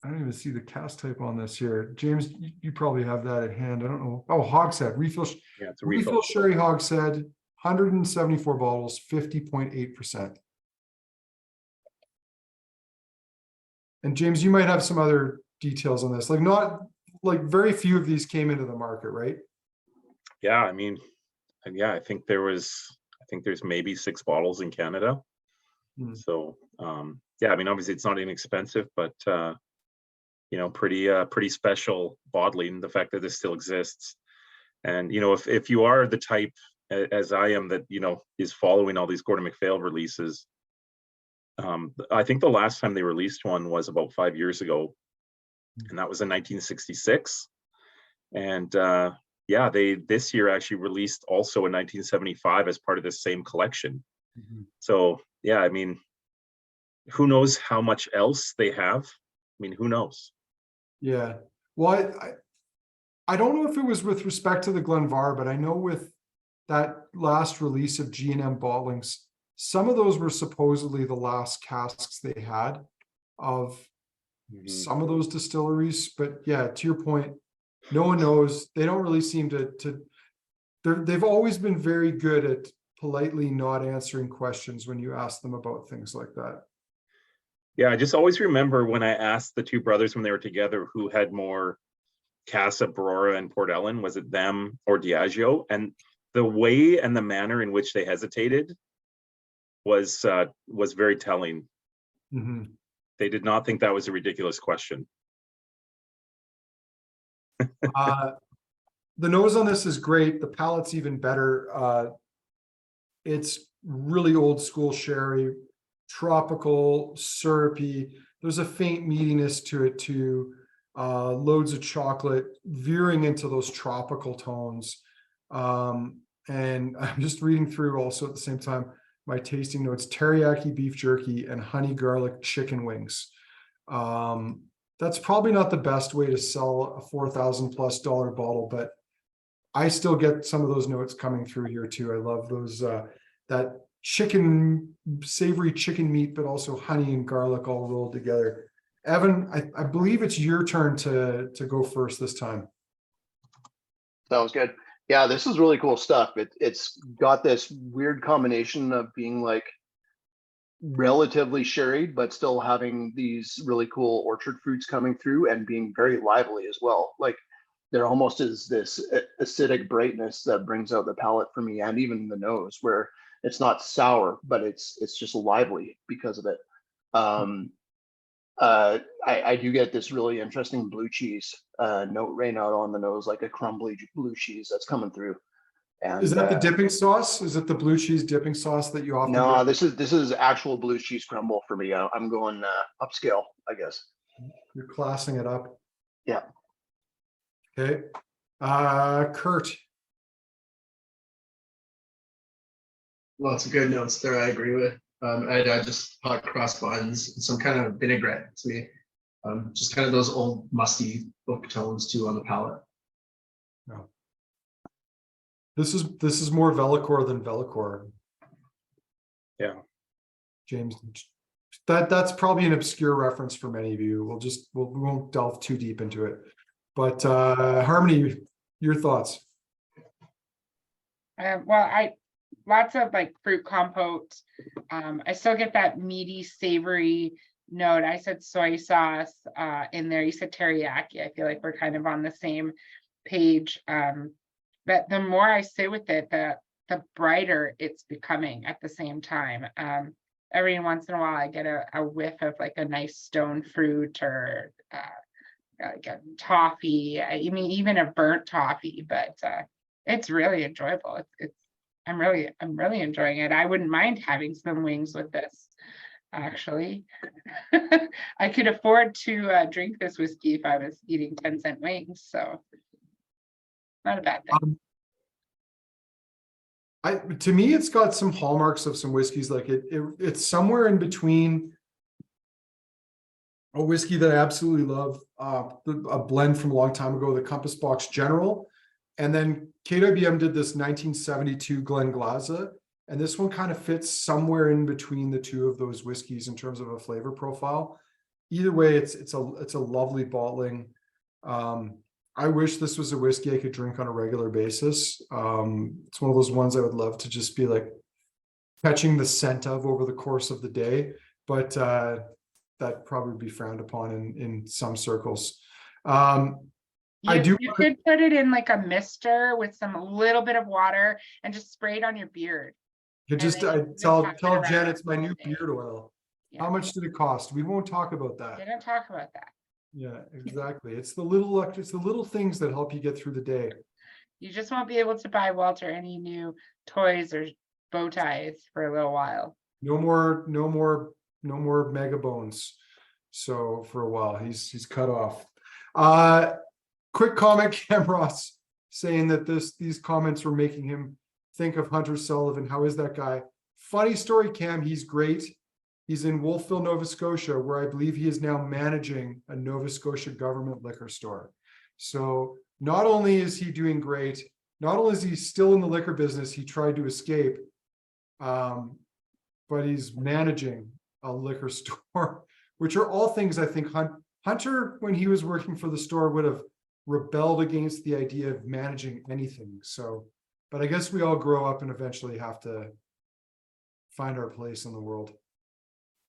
I don't even see the cask type on this here. James, you probably have that at hand. I don't know. Oh, hogshead, refill. Yeah, it's a refill sherry hogshead, 174 bottles, 50.8%. And James, you might have some other details on this. Like very few of these came into the market, right? Yeah, I mean, And yeah, I think there's maybe 6 bottles in Canada. Hmm. So yeah, I mean, obviously it's not inexpensive, but pretty special bottling, the fact that this still exists. And if you are the type as I am that is following all these Gordon MacPhail releases, I think the last time they released one was about 5 years ago, and that was in 1966. And yeah, they this year actually released also in 1975 as part of this same collection. Mhm. So yeah, I mean, who knows how much else they have? I mean, who knows? Yeah. Well, I don't know if it was with respect to the Glen Mhor, but I know with that last release of G&M bottlings, some of those were supposedly the last casks they had of Mhm. some of those distilleries. But yeah, to your point, no one knows. They don't really seem to they've always been very good at politely not answering questions when you ask them about things like that. Yeah, I just always remember when I asked the two brothers when they were together who had more Casa, Barora, and Port Ellen, was it them or Diageo? And the way and the manner in which they hesitated was very telling. Mhm. They did not think that was a ridiculous question. The nose on this is great. The palate's even better. It's really old school sherry, tropical, syrupy. There's a faint meatiness to it too. Loads of chocolate, veering into those tropical tones. And I'm just reading through also at the same time my tasting notes: teriyaki beef jerky and honey garlic chicken wings. That's probably not the best way to sell a $4,000+ bottle, but I still get some of those notes coming through here too. I love those, that chicken, savory chicken meat, but also honey and garlic all rolled together. Evan, I believe it's your turn to go first this time. Sounds good. Yeah, this is really cool stuff. It's got this weird combination of being like relatively sherried, but still having these really cool orchard fruits coming through and being very lively as well. Like there almost is this acidic brightness that brings out the palate for me, and even the nose, where it's not sour, but it's just lively because of it. I do get this really interesting blue cheese note right out on the nose, like a crumbly blue cheese that's coming through. And Is that the dipping sauce? Is it the blue cheese dipping sauce that you often no, get? this is actual blue cheese crumble for me. I'm going upscale, I guess. You're classing it up. Yeah. Okay. Kurt. Lots of good notes there. I agree with. I just hot cross buns and some kind of vinaigrette to me. Just kind of those old musty book tones too on the palate. No. This is more Velicor than Velicor. Yeah. James, that's probably an obscure reference for many of you. We won't delve too deep into it. But Harmony, your thoughts? Well, lots of like fruit compote. I still get that meaty, savory note. I said soy sauce in there. You said teriyaki. I feel like we're kind of on the same page. But the more I sit with it, the brighter it's becoming at the same time. Every once in a while, I get a whiff of like a nice stone fruit or like a toffee. I mean, even a burnt toffee. But it's really enjoyable. I'm really enjoying it. I wouldn't mind having some wings with this. Actually, I could afford to drink this whiskey if I was eating 10-cent wings. So. Not a bad thing. To me, it's got some hallmarks of some whiskeys. Like it's somewhere in between a whiskey that I absolutely love, a blend from a long time ago, the Compass Box General, and then KWM did this 1972 Glen Glaza, and this one kind of fits somewhere in between the two of those whiskeys in terms of a flavor profile. Either way, it's a lovely bottling. I wish this was a whiskey I could drink on a regular basis. It's one of those ones I would love to just be like catching the scent of over the course of the day, but that probably be frowned upon in some circles. I do You wanna- could put it in like a mister with some a little bit of water and just spray it on your beard. You just, then I you just tell have it tell around Jen it's my all new day. beard oil. Yeah. How much did it cost? We won't talk about They that. don't talk about that. Yeah, exactly. It's the little things that help you get through the day. You just won't be able to buy Walter any new toys or bow ties for a little while. No more mega bones. So for a while, he's cut off. Quick comment, Cam Ross, saying that these comments were making him think of Hunter Sullivan. How is that guy? Funny story, Cam. He's great. He's in Wolfville, Nova Scotia, where I believe he is now managing a Nova Scotia government liquor store. So not only is he doing great, not only is he still in the liquor business, he tried to escape, but he's managing a liquor store, which are all things I think Hunter, when he was working for the store, would have rebelled against the idea of managing anything. So, but I guess we all grow up and eventually have to find our place in the world.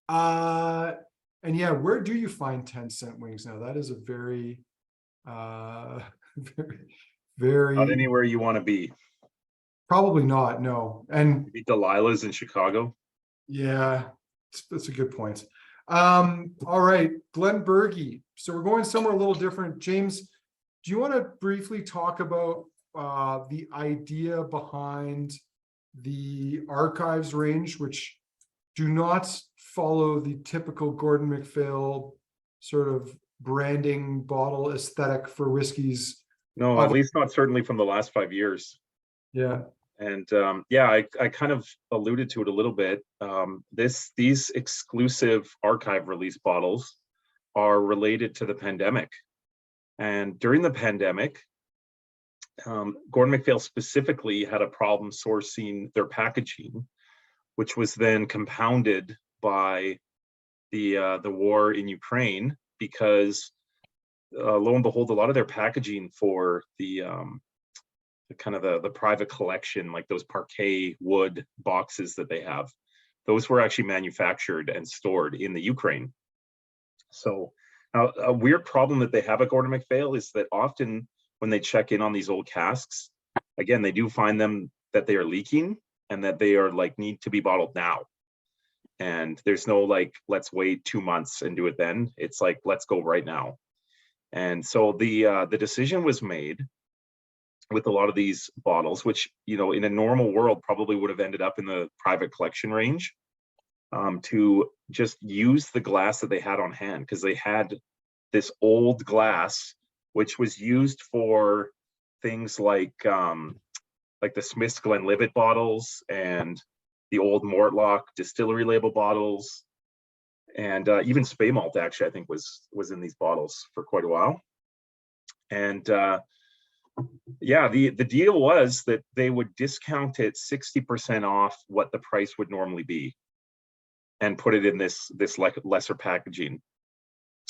And yeah, where do you find 10-cent wings now? That is a very, very, Not anywhere you want to be. probably not, no. And Maybe Delilah's in Chicago. yeah, that's a good point. All right, Glenburgie. So we're going somewhere a little different. James, do you want to briefly talk about the idea behind the archives range, which do not follow the typical Gordon MacPhail sort of branding bottle aesthetic for whiskeys? No, at least not certainly from the last 5 years. Yeah. And yeah, I kind of alluded to it a little bit. These exclusive archive release bottles are related to the pandemic. And during the pandemic, Gordon MacPhail specifically had a problem sourcing their packaging, which was then compounded by the war in Ukraine, because lo and behold, a lot of their packaging for the kind of the private collection, like those parquet wood boxes that they have, those were actually manufactured and stored in the Ukraine. So now a weird problem that they have at Gordon MacPhail is that often when they check in on these old casks, again, they do find them that they are leaking and that they are like need to be bottled now. And there's no like, let's wait 2 months and do it then. It's like, let's go right now. And so the decision was made with a lot of these bottles, which, you know, in a normal world probably would have ended up in the private collection range, to just use the glass that they had on hand, because they had this old glass which was used for things like the Smith's Glenlivet bottles and the old Mortlock Distillery label bottles, and even Spey Malt actually I think was in these bottles for quite a while. And yeah, the deal was that they would discount it 60% off what the price would normally be and put it in this lesser packaging.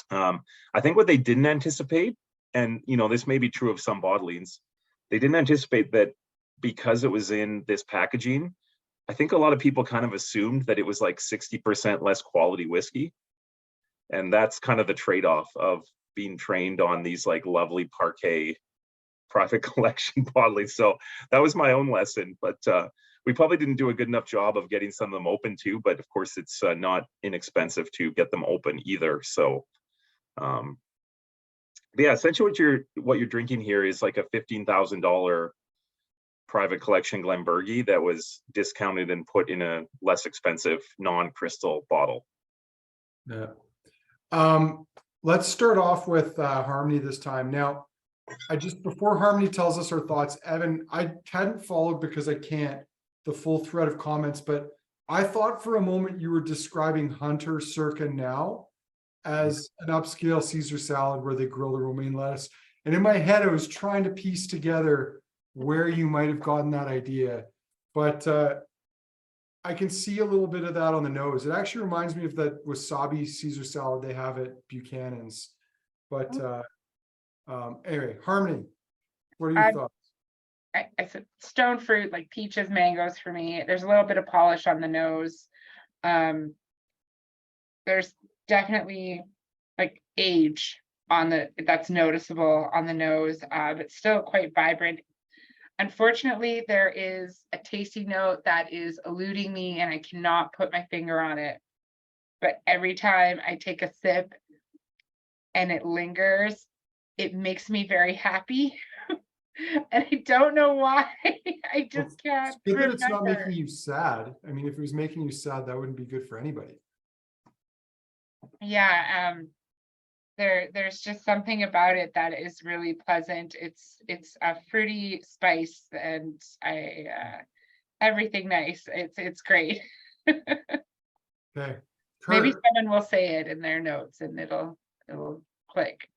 I think what they didn't anticipate, and you know, this may be true of some bottlings, they didn't anticipate that because it was in this packaging, I think a lot of people kind of assumed that it was like 60% less quality whiskey. And that's kind of the trade-off of being trained on these like lovely parquet private collection bottlings. So that was my own lesson, but we probably didn't do a good enough job of getting some of them open too, but of course it's not inexpensive to get them open either. So yeah, essentially what you're drinking here is like a $15,000 private collection Glenburgie that was discounted and put in a less expensive non-crystal bottle. Yeah. Let's start off with Harmony this time. Now, before Harmony tells us her thoughts, Evan, I hadn't followed because I can't the full thread of comments, but I thought for a moment you were describing Hunter circa now as an upscale Caesar salad where they grill the romaine lettuce. And in my head, I was trying to piece together where you might have gotten that idea, but I can see a little bit of that on the nose. It actually reminds me of that wasabi Caesar salad they have at Buchanan's. But anyway, Harmony, what are your thoughts? I said stone fruit, like peaches, mangoes for me. There's a little bit of polish on the nose. There's definitely like age that's noticeable on the nose, but still quite vibrant. Unfortunately, there is a tasty note that is eluding me and I cannot put my finger on it. But every time I take a sip and it lingers, it makes me very happy. And I don't know why. I just can't It's good that it's not remember. making you sad. I mean, if it was making you sad, that wouldn't be good for anybody. Yeah, there's just something about it that is really pleasant. It's a fruity spice and everything nice. It's great. Okay. Maybe Kurt, someone will say it in their notes and it'll click.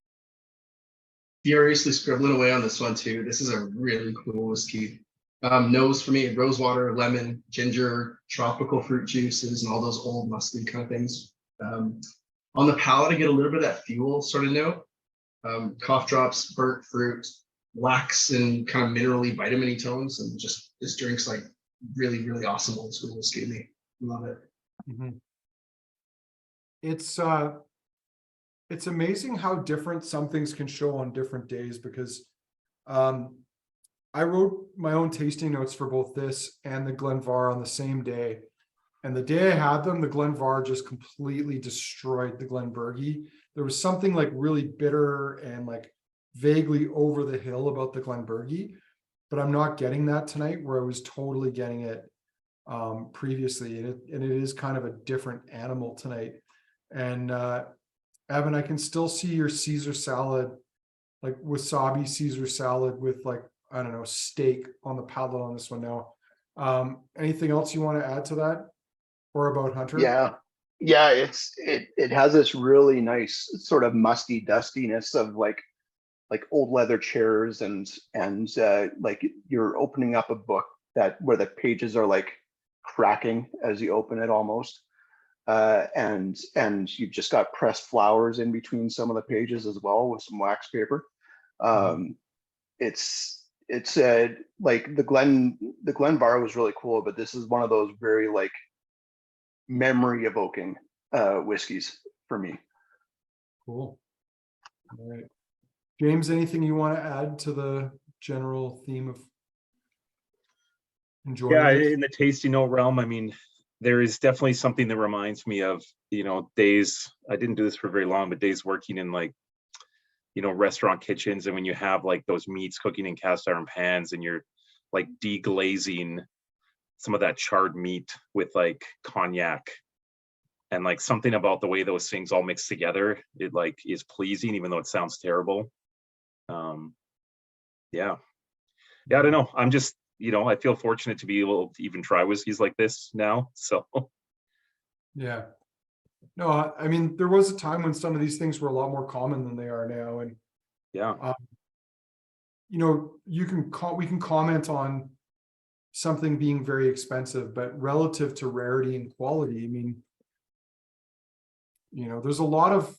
Furiously scribbling away on this one too. This is a really cool whiskey. Nose for me, rosewater, lemon, ginger, tropical fruit juices, and all those old musky kind of things. On the palate, I get a little bit of that fuel sort of note. Cough drops, burnt fruit, wax, and kind of minerally vitamin-y tones. And just this drink's like really, really awesome old school whiskey to me. Love it. mhm. It's amazing how different some things can show on different days because I wrote my own tasting notes for both this and the Glen Mhor on the same day. And the day I had them, the Glen Mhor just completely destroyed the Glenburgie. There was something like really bitter and like vaguely over the hill about the Glenburgie, but I'm not getting that tonight where I was totally getting it previously. And it is kind of a different animal tonight. And Evan, I can still see your Caesar salad, like wasabi Caesar salad with like, I don't know, steak on the palate on this one now. Anything else you want to add to that or about Hunter? Yeah, it has this really nice sort of musty dustiness of like old leather chairs and like you're opening up a book where the pages are like cracking as you open it almost. And you've just got pressed flowers in between some of the pages as well with some wax paper. It's like the Glen Mhor was really cool, but this is one of those very like memory evoking whiskeys for me. Cool. All right. James, anything you want to add to the general theme of enjoying Yeah, this? in the tasting note realm, I mean, there is definitely something that reminds me of, days, I didn't do this for very long, but days working in like, restaurant kitchens. And when you have like those meats cooking in cast iron pans and you're like deglazing some of that charred meat with like cognac and like something about the way those things all mix together, it like is pleasing, even though it sounds terrible. Yeah, I don't know. I'm just, I feel fortunate to be able to even try whiskeys like this now. So Yeah. No, I mean, there was a time when some of these things were a lot more common than they are now. And, yeah, we can comment on something being very expensive, but relative to rarity and quality, I mean, there's a lot of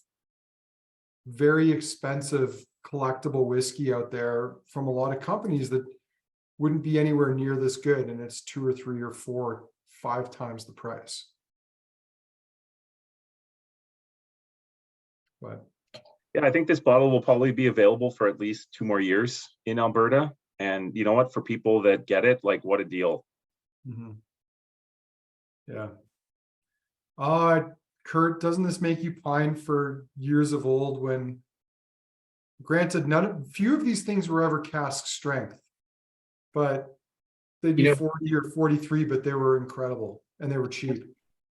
very expensive collectible whiskey out there from a lot of companies that wouldn't be anywhere near this good. And it's 2 or 3 or 4, 5 times the price. But yeah, I think this bottle will probably be available for at least 2 more years in Alberta. And you know what, for people that get it, like what a deal. Yeah. Kurt, doesn't this make you pine for years of old when, granted, few of these things were ever cask strength, but they'd be 40 or 43, but they were incredible and they were cheap.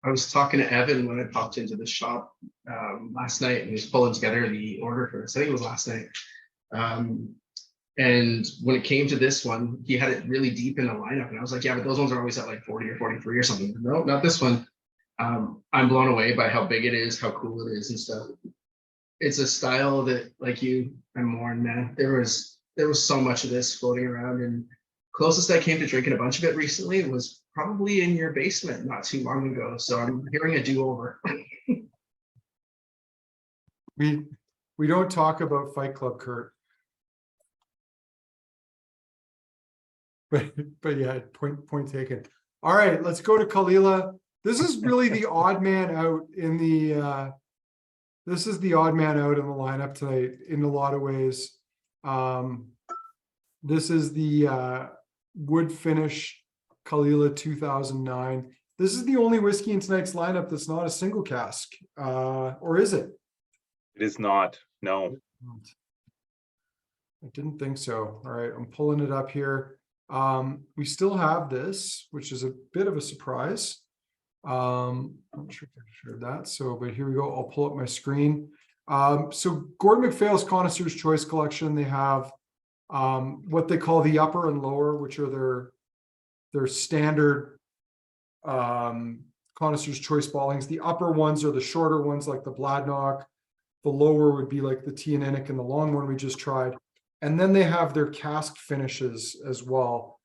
I was talking to Evan when I popped into the shop last night and he was pulling together the order for this. I think it was last night. And when it came to this one, he had it really deep in the lineup. And I was like, yeah, but those ones are always at like 40 or 43 or something. No, not this one. I'm blown away by how big it is, how cool it is and stuff. It's a style that, like you and Mourn, man, there was so much of this floating around, and closest I came to drinking a bunch of it recently was probably in your basement not too long ago. So I'm hearing a do-over. We don't talk about Fight Club, Kurt. But yeah, point taken. All right, let's go to Caol Ila. This is really the odd man out in the This is the odd man out in the lineup tonight in a lot of ways. This is the wood finish Caol Ila 2009. This is the only whiskey in tonight's lineup that's not a single cask, or is it? It is not. No. I didn't think so. All right, I'm pulling it up here. We still have this, which is a bit of a surprise. I'm not sure if I shared that. So, but here we go. I'll pull up my screen. So Gordon MacPhail's Connoisseur's Choice collection, they have what they call the upper and lower, which are their standard Connoisseur's Choice bottlings. The upper ones are the shorter ones like the Bladnoch. The lower would be like the Teaninich and the Longmorn we just tried. And then they have their cask finishes as well,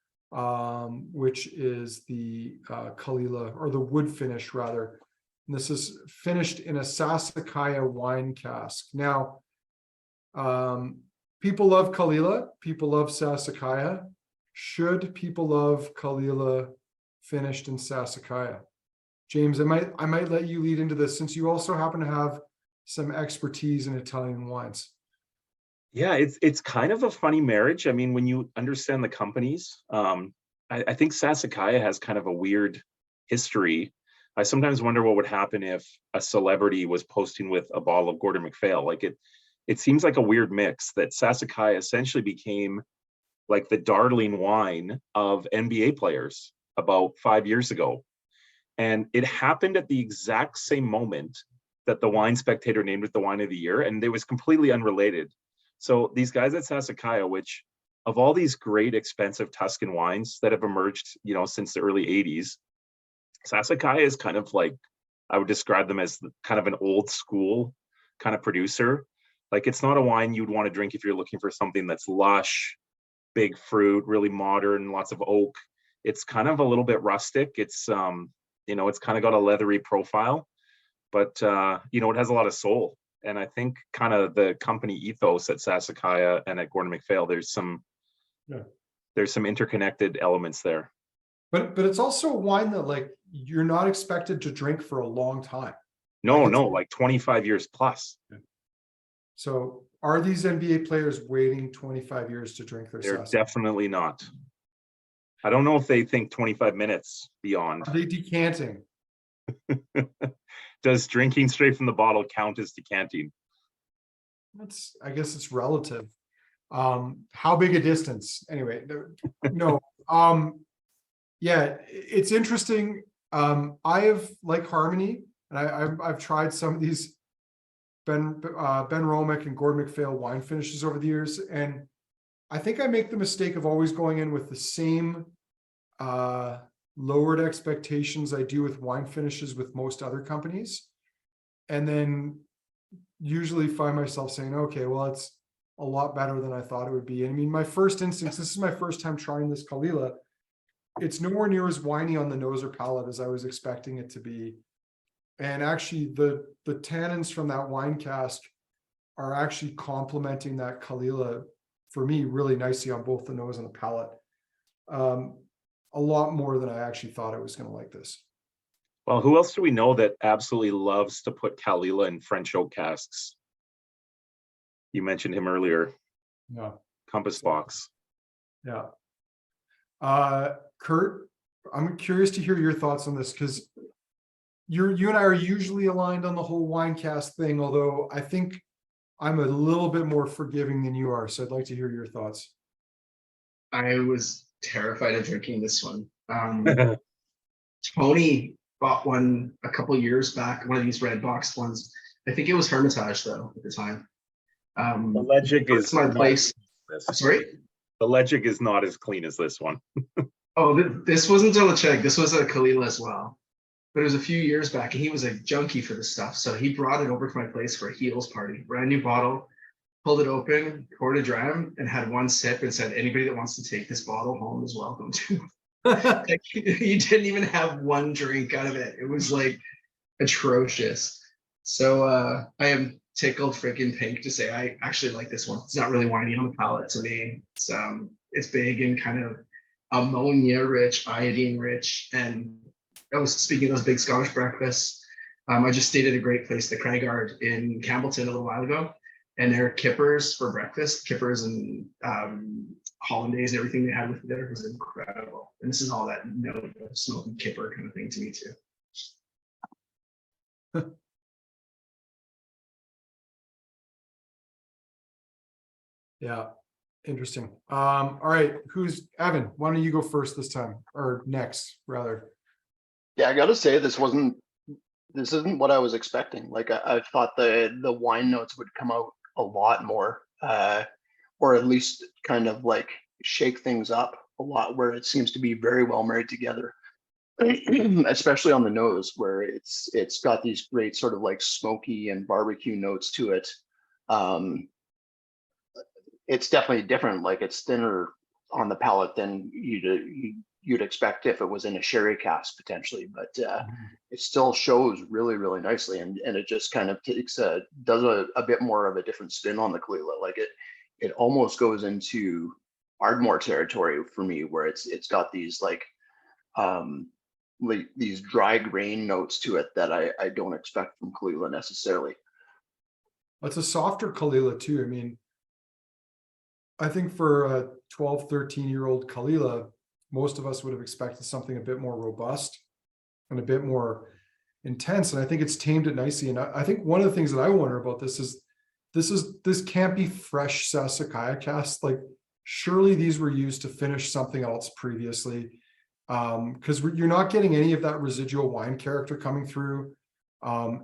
which is the Caol Ila, or the wood finish rather. And this is finished in a Sassicaia wine cask. Now, people love Caol Ila, people love Sassicaia. Should people love Caol Ila finished in Sassicaia? James, I might let you lead into this since you also happen to have some expertise in Italian wines. Yeah, it's kind of a funny marriage. I mean, when you understand the companies, I think Sassicaia has kind of a weird history. I sometimes wonder what would happen if a celebrity was posting with a bottle of Gordon MacPhail. Like it seems like a weird mix that Sassicaia essentially became like the darling wine of NBA players about 5 years ago. And it happened at the exact same moment that the Wine Spectator named it the wine of the year, and it was completely unrelated. So these guys at Sassicaia, which of all these great expensive Tuscan wines that have emerged, since the early 80s, Sassicaia is kind of like, I would describe them as kind of an old school kind of producer. Like it's not a wine you'd want to drink if you're looking for something that's lush, big fruit, really modern, lots of oak. It's kind of a little bit rustic. It's, it's kind of got a leathery profile, but, it has a lot of soul. And I think kind of the company ethos at Sassicaia and at Gordon MacPhail, there's some interconnected elements there. But it's also a wine that like you're not expected to drink for a long time. No, like 25 years plus. So are these NBA players waiting 25 years to drink their They're Sassicaia? definitely not. I don't know if they think 25 minutes beyond. Are they decanting? Does drinking straight from the bottle count as decanting? I guess it's relative. How big a distance? Anyway, no. Yeah, it's interesting. I have like Harmony, and I've tried some of these Ben Romick and Gordon MacPhail wine finishes over the years, and I think I make the mistake of always going in with the same lowered expectations I do with wine finishes with most other companies, and then usually find myself saying, okay, well, it's a lot better than I thought it would be. And I mean, my first instance, this is my first time trying this Caol Ila. It's nowhere near as winey on the nose or palate as I was expecting it to be. And actually the tannins from that wine cask are actually complementing that Caol Ila for me really nicely on both the nose and the palate. A lot more than I actually thought I was going to like this. Well, who else do we know that absolutely loves to put Caol Ila in French oak casks? You mentioned him earlier. Yeah. Compass Box. Yeah. Kurt, I'm curious to hear your thoughts on this because you and I are usually aligned on the whole wine cast thing, although I think I'm a little bit more forgiving than you are. So I'd like to hear your thoughts. I was terrified of drinking this one. Tony bought one a couple years back, one of these red box ones. I think it was Hermitage though at the time. The Legic is my place. Sorry? The Legic is not as clean as this one. Oh, this wasn't a Legic. This was a Caol Ila as well. But it was a few years back, and he was a junkie for this stuff. So he brought it over to my place for a Heels party. Brand new bottle, pulled it open, poured a dram, and had one sip and said, anybody that wants to take this bottle home is welcome to. Like, he didn't even have one drink out of it. It was like atrocious. So I am tickled freaking pink to say I actually like this one. It's not really winey on the palate to me. It's big and kind of ammonia rich, iodine rich, and I was speaking of those big Scottish breakfasts. I just stayed at a great place, the Craigard in Campbellton a little while ago, and their kippers for breakfast, kippers and hollandaise and everything they had with it there was incredible. And this is all that note of smoky kipper kind of thing to me too. Yeah, interesting. All right, who's Evan? Why don't you go first this time, or next rather? Yeah, I gotta say this isn't what I was expecting. Like I thought the wine notes would come out a lot more, or at least kind of like shake things up a lot, where it seems to be very well married together. Especially on the nose, where it's got these great sort of like smoky and barbecue notes to it. It's definitely different. Like it's thinner on the palate than you'd expect if it was in a sherry cask potentially, but it still shows really, really nicely, and it just kind of does a bit more of a different spin on the Caol Ila. Like it almost goes into Ardmore territory for me, where it's got these like these dry grain notes to it that I don't expect from Caol Ila necessarily. It's a softer Caol Ila too. I mean, I think for a 12, 13-year-old Caol Ila, most of us would have expected something a bit more robust and a bit more intense. And I think it's tamed it nicely. And I think one of the things that I wonder about this can't be fresh Sassicaia cask. Like surely these were used to finish something else previously. Because you're not getting any of that residual wine character coming through.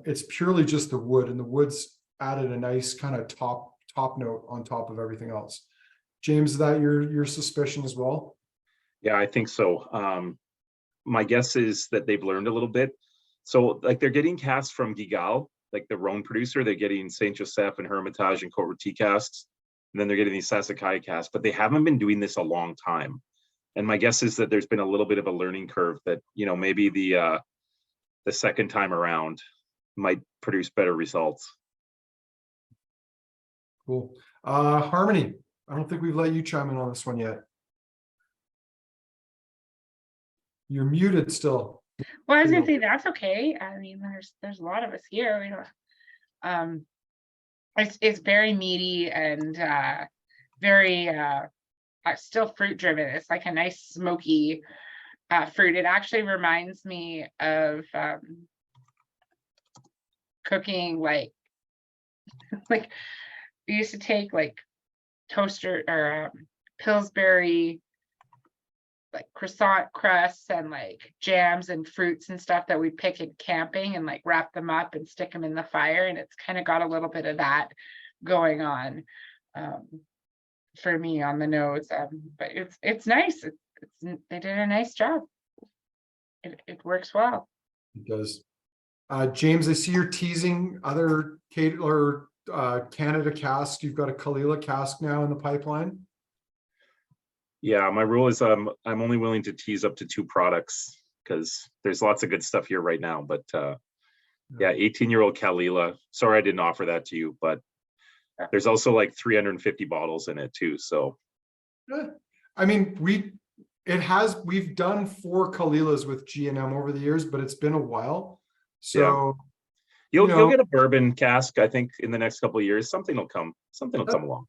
It's purely just the wood, and the wood's added a nice kind of top note on top of everything else. James, is that your suspicion as well? Yeah, I think so. My guess is that they've learned a little bit. So like they're getting casks from Gigal, like the Rhone producer. They're getting Saint Joseph and Hermitage and Cote Rôtie casks. And then they're getting these Sassicaia casks, but they haven't been doing this a long time. And my guess is that there's been a little bit of a learning curve that, maybe the second time around might produce better results. Cool. Harmony, I don't think we've let you chime in on this one yet. You're muted still. Well, I was gonna say that's okay. I mean, there's a lot of us here. We don't. It's very meaty and very still fruit driven. It's like a nice smoky fruit. It actually reminds me of cooking like we used to take like toaster or Pillsbury like croissant crusts and like jams and fruits and stuff that we pick in camping and like wrap them up and stick them in the fire, and it's kind of got a little bit of that going on for me on the nose, but it's nice. They did a nice job. It works well. It does. James, I see you're teasing other Canada cask. You've got a Caol Ila cask now in the pipeline. Yeah, my rule is I'm only willing to tease up to 2 products because there's lots of good stuff here right now. But yeah, 18-year-old Caol Ila. Sorry I didn't offer that to you, but there's also like 350 bottles in it too. So I mean, we've done 4 Caol Ilas with G&M over the years, but it's been a while. So you'll get a bourbon cask, I think, in the next couple of years. Something will come along.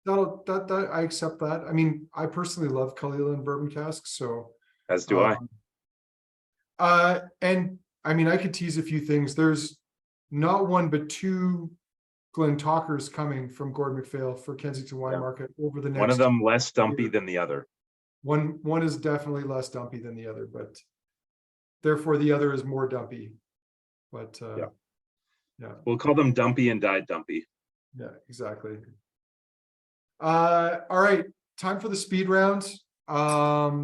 That I accept that. I mean, I personally love Caol Ila and bourbon casks, so as do I. And I mean, I could tease a few things. There's not 1 but 2 Glen Talkers coming from Gordon MacPhail for Kensington Wine Market over the next. One of them less dumpy than the other. One is definitely less dumpy than the other, but therefore the other is more dumpy. But yeah, we'll call them dumpy and died dumpy. Yeah, exactly. All right, time for the speed rounds. We're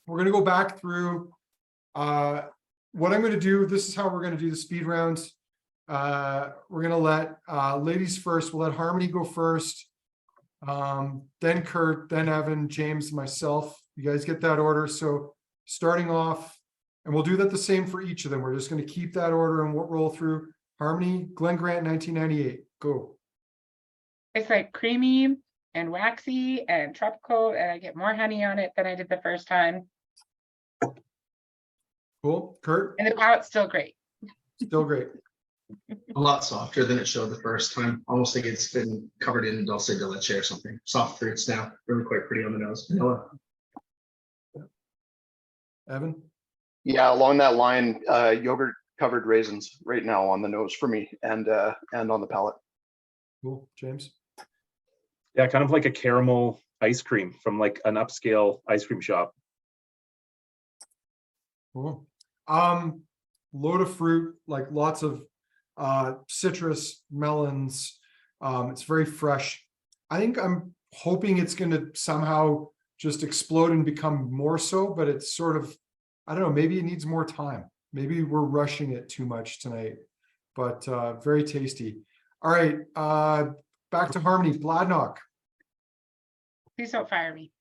gonna go back through what I'm gonna do. This is how we're gonna do the speed rounds. We're gonna let ladies first. We'll let Harmony go first, then Kurt, then Evan, James, myself. You guys get that order. So starting off, and we'll do that the same for each of them. We're just going to keep that order and we'll roll through. Harmony, Glen Grant, 1998. Go. It's like creamy and waxy and tropical, and I get more honey on it than I did the first time. Cool. Kurt? And the palate's still great. Still great. A lot softer than it showed the first time. Almost like it's been covered in dulce de leche or something. Soft fruits now, really quite pretty on the nose. Vanilla. Evan? Yeah, along that line, yogurt covered raisins right now on the nose for me and on the palate. Cool. James? Yeah, kind of like a caramel ice cream from like an upscale ice cream shop. Cool. Load of fruit, like lots of citrus, melons. It's very fresh. I think I'm hoping it's going to somehow just explode and become more so, but it's sort of, I don't know, maybe it needs more time. Maybe we're rushing it too much tonight, but very tasty. All right, back to Harmony. Bladnoch. Please don't fire me.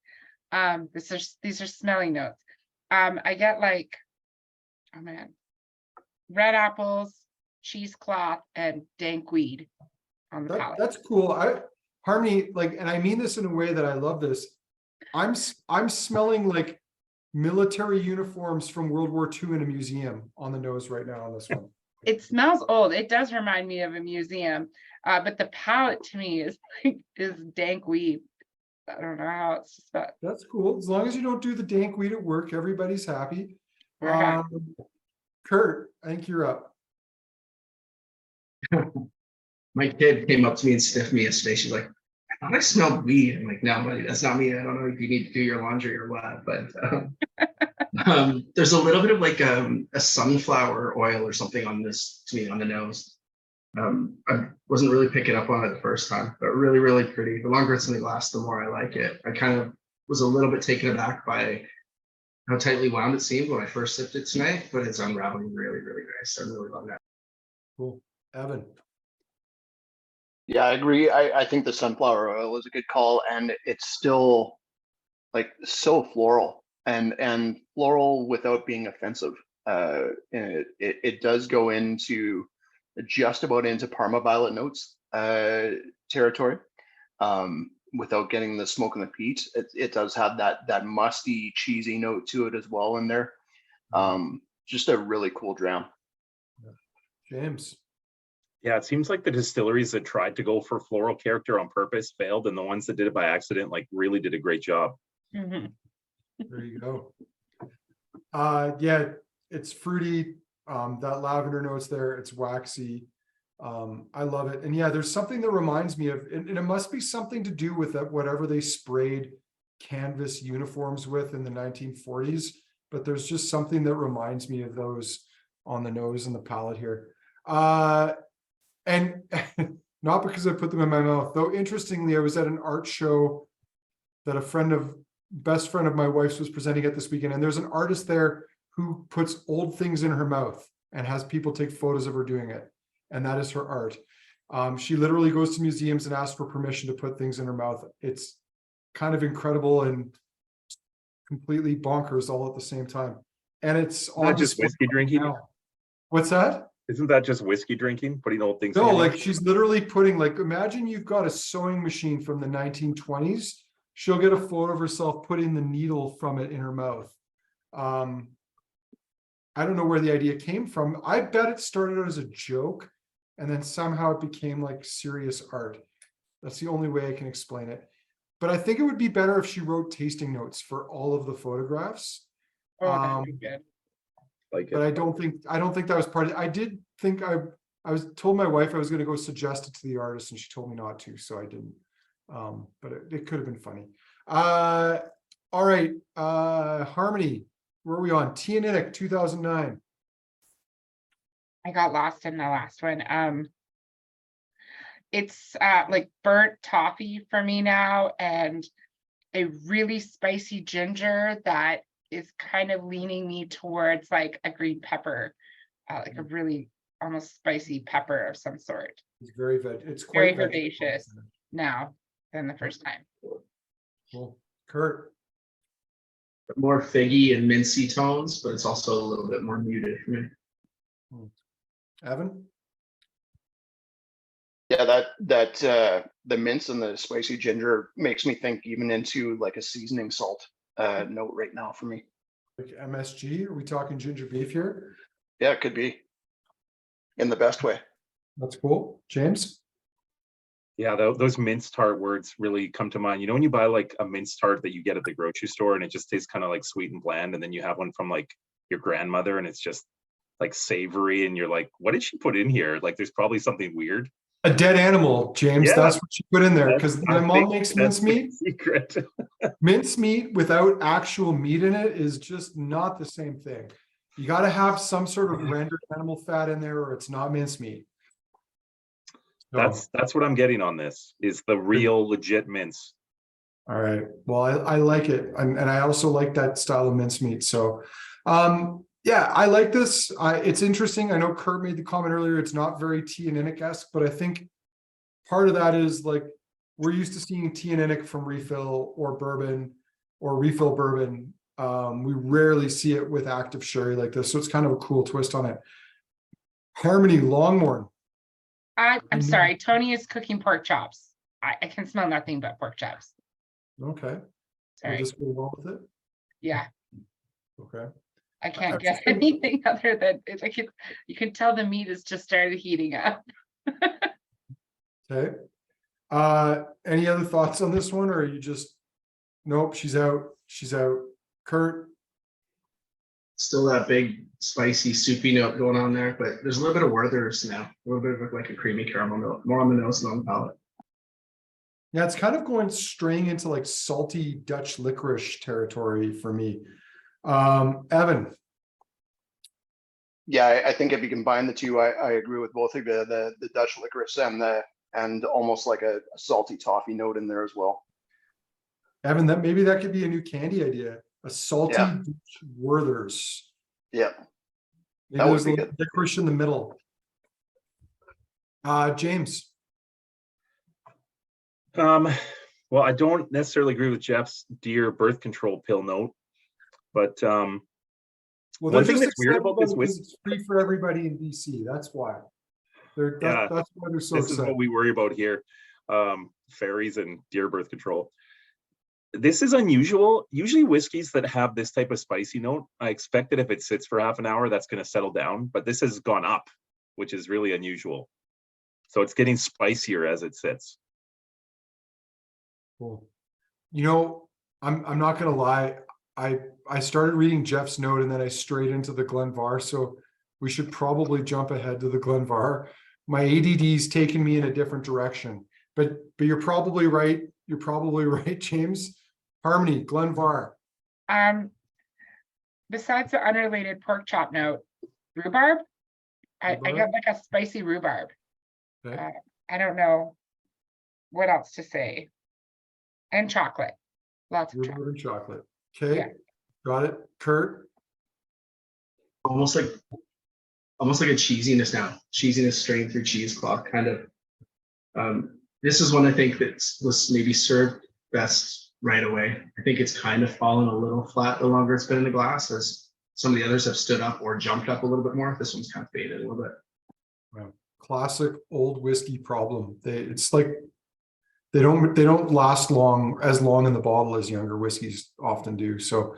These are smelling notes. I get like, oh man, red apples, cheesecloth, and dank weed on the palate. That's cool. Harmony, like, and I mean this in a way that I love this. I'm smelling like military uniforms from World War II in a museum on the nose right now on this one. It smells old. It does remind me of a museum, but the palate to me is like is dank weed. I don't know how it's just that. That's cool. As long as you don't do the dank weed at work, everybody's happy. We're happy. Kurt, I think you're up. My kid came up to me and sniffed me yesterday. She's like, I thought I smelled weed. I'm like, no, buddy, that's not me. I don't know if you need to do your laundry or what, but there's a little bit of like a sunflower oil or something on this to me on the nose. I wasn't really picking up on it the first time, but really, really pretty. The longer it's in the glass, the more I like it. I kind of was a little bit taken aback by how tightly wound it seemed when I first sipped it tonight, but it's unraveling really, really nice. I really love that. Cool. Evan. Yeah, I agree. I think the sunflower oil is a good call, and it's still like so floral and floral without being offensive. And it does go into just about into Parma violet notes territory, without getting the smoke and the peat. It does have that musty, cheesy note to it as well in there. Just a really cool dram. James. Yeah, it seems like the distilleries that tried to go for floral character on purpose failed, and the ones that did it by accident like really did a great job. Mhm. There you go. Yeah, it's fruity. That lavender notes there, it's waxy. I love it. And yeah, there's something that reminds me of, and it must be something to do with that, whatever they sprayed canvas uniforms with in the 1940s, but there's just something that reminds me of those on the nose and the palate here. And not because I put them in my mouth, though. Interestingly, I was at an art show that best friend of my wife's was presenting at this weekend, and there's an artist there who puts old things in her mouth and has people take photos of her doing it, and that is her art. She literally goes to museums and asks for permission to put things in her mouth. It's kind of incredible and completely bonkers all at the same time. And it's Not just whiskey drinking. now. What's that? Isn't that just whiskey drinking? Putting old things. No, in like she's literally putting, like, imagine you've got a sewing machine from the 1920s. She'll get a photo of herself putting the needle from it in her mouth. I don't know where the idea came from. I bet it started out as a joke and then somehow it became like serious art. That's the only way I can explain it. But I think it would be better if she wrote tasting notes for all of the photographs. Oh, that'd be good. Like But it. I don't think that was part of it. I did think I was told my wife I was going to go suggest it to the artist, and she told me not to, so I didn't. But it could have been funny. All right, Harmony, where are we on? Teaninich 2009. I got lost in the last one. It's like burnt toffee for me now, and a really spicy ginger that is kind of leaning me towards like a green pepper, like a really almost spicy pepper of some sort. It's very it's Very quite herbaceous now than the first time. Cool. Kurt. More figgy and mincy tones, but it's also a little bit more muted for me. Evan. Yeah, that the mince and the spicy ginger makes me think even into like a seasoning salt note right now for me. Like MSG, are we talking ginger beef here? Yeah, it could be. in the best way. That's cool. James? Yeah, those mince tart words really come to mind. You know, when you buy like a mince tart that you get at the grocery store and it just tastes kind of like sweet and bland, and then you have one from like your grandmother and it's just like savory, and you're like, what did she put in here? Like, there's probably something weird. A dead animal, James. Yeah. That's what you put in there. That's- Because my I mom think makes that's the mincemeat. secret. Mincemeat without actual meat in it is just not the same thing. You got to have some sort of rendered animal fat in there, or it's not mincemeat. So, That's what I'm getting on this, is the real legit mince. all right. Well, I like it, and I also like that style of mincemeat. So, yeah, I like this. It's interesting. I know Kurt made the comment earlier. It's not very Teaninich-esque, but I think part of that is like we're used to seeing Teaninich from refill or bourbon or refill bourbon. We rarely see it with active sherry like this, so it's kind of a cool twist on it. Harmony Longmorn. I'm sorry, Tony is cooking pork chops. I can smell nothing but pork chops. Okay. Will Sorry. this go well with it? Yeah, Okay. I can't get anything other than it's like you can tell the meat has just started heating up. Okay. Any other thoughts on this one, or are you just, nope, she's out. She's out. Kurt? Still that big spicy soupy note going on there, but there's a little bit of Werther's now, a little bit of like a creamy caramel note, more on the nose than on the palate. Yeah, it's kind of going straying into like salty Dutch licorice territory for me. Evan? Yeah, I think if you combine the two, I agree with both of you. The Dutch licorice and almost like a salty toffee note in there as well. Evan, maybe that could be a new candy idea. A salty Yeah. Dutch Werther's. Yeah, Maybe That would there's a be little good. licorice in the middle. James? Well, I don't necessarily agree with Jeff's deer birth control pill note, but Well, one they're thing just that's weird excited about this it 'cause whiskey, it's free for everybody in BC. That's why. Yeah. That's why they're so this is excited. what we worry about here, fairies and deer birth control. This is unusual. Usually whiskeys that have this type of spicy note, I expect that if it sits for half an hour, that's going to settle down, but this has gone up, which is really unusual. So it's getting spicier as it sits. Cool. You know, I'm not gonna lie. I started reading Jeff's note and then I strayed into the Glen Mhor, so we should probably jump ahead to the Glen Mhor. My ADD's taken me in a different direction, but you're probably right. You're probably right, James. Harmony, Glen Mhor. Besides the unrelated pork chop note, rhubarb. I Rhubarb? got like a spicy rhubarb. Okay. I don't know what else to say. And chocolate, lots of chocolate. Rhubarb and chocolate. Okay, Yeah. got it. Kurt? Almost like a cheesiness now, cheesiness straight through cheesecloth kind of. This is one I think that was maybe served best right away. I think it's kind of fallen a little flat the longer it's been in the glass, as some of the others have stood up or jumped up a little bit more. This one's kind of faded a little bit. Wow. Classic old whiskey problem. It's like they don't last as long in the bottle as younger whiskeys often do. So,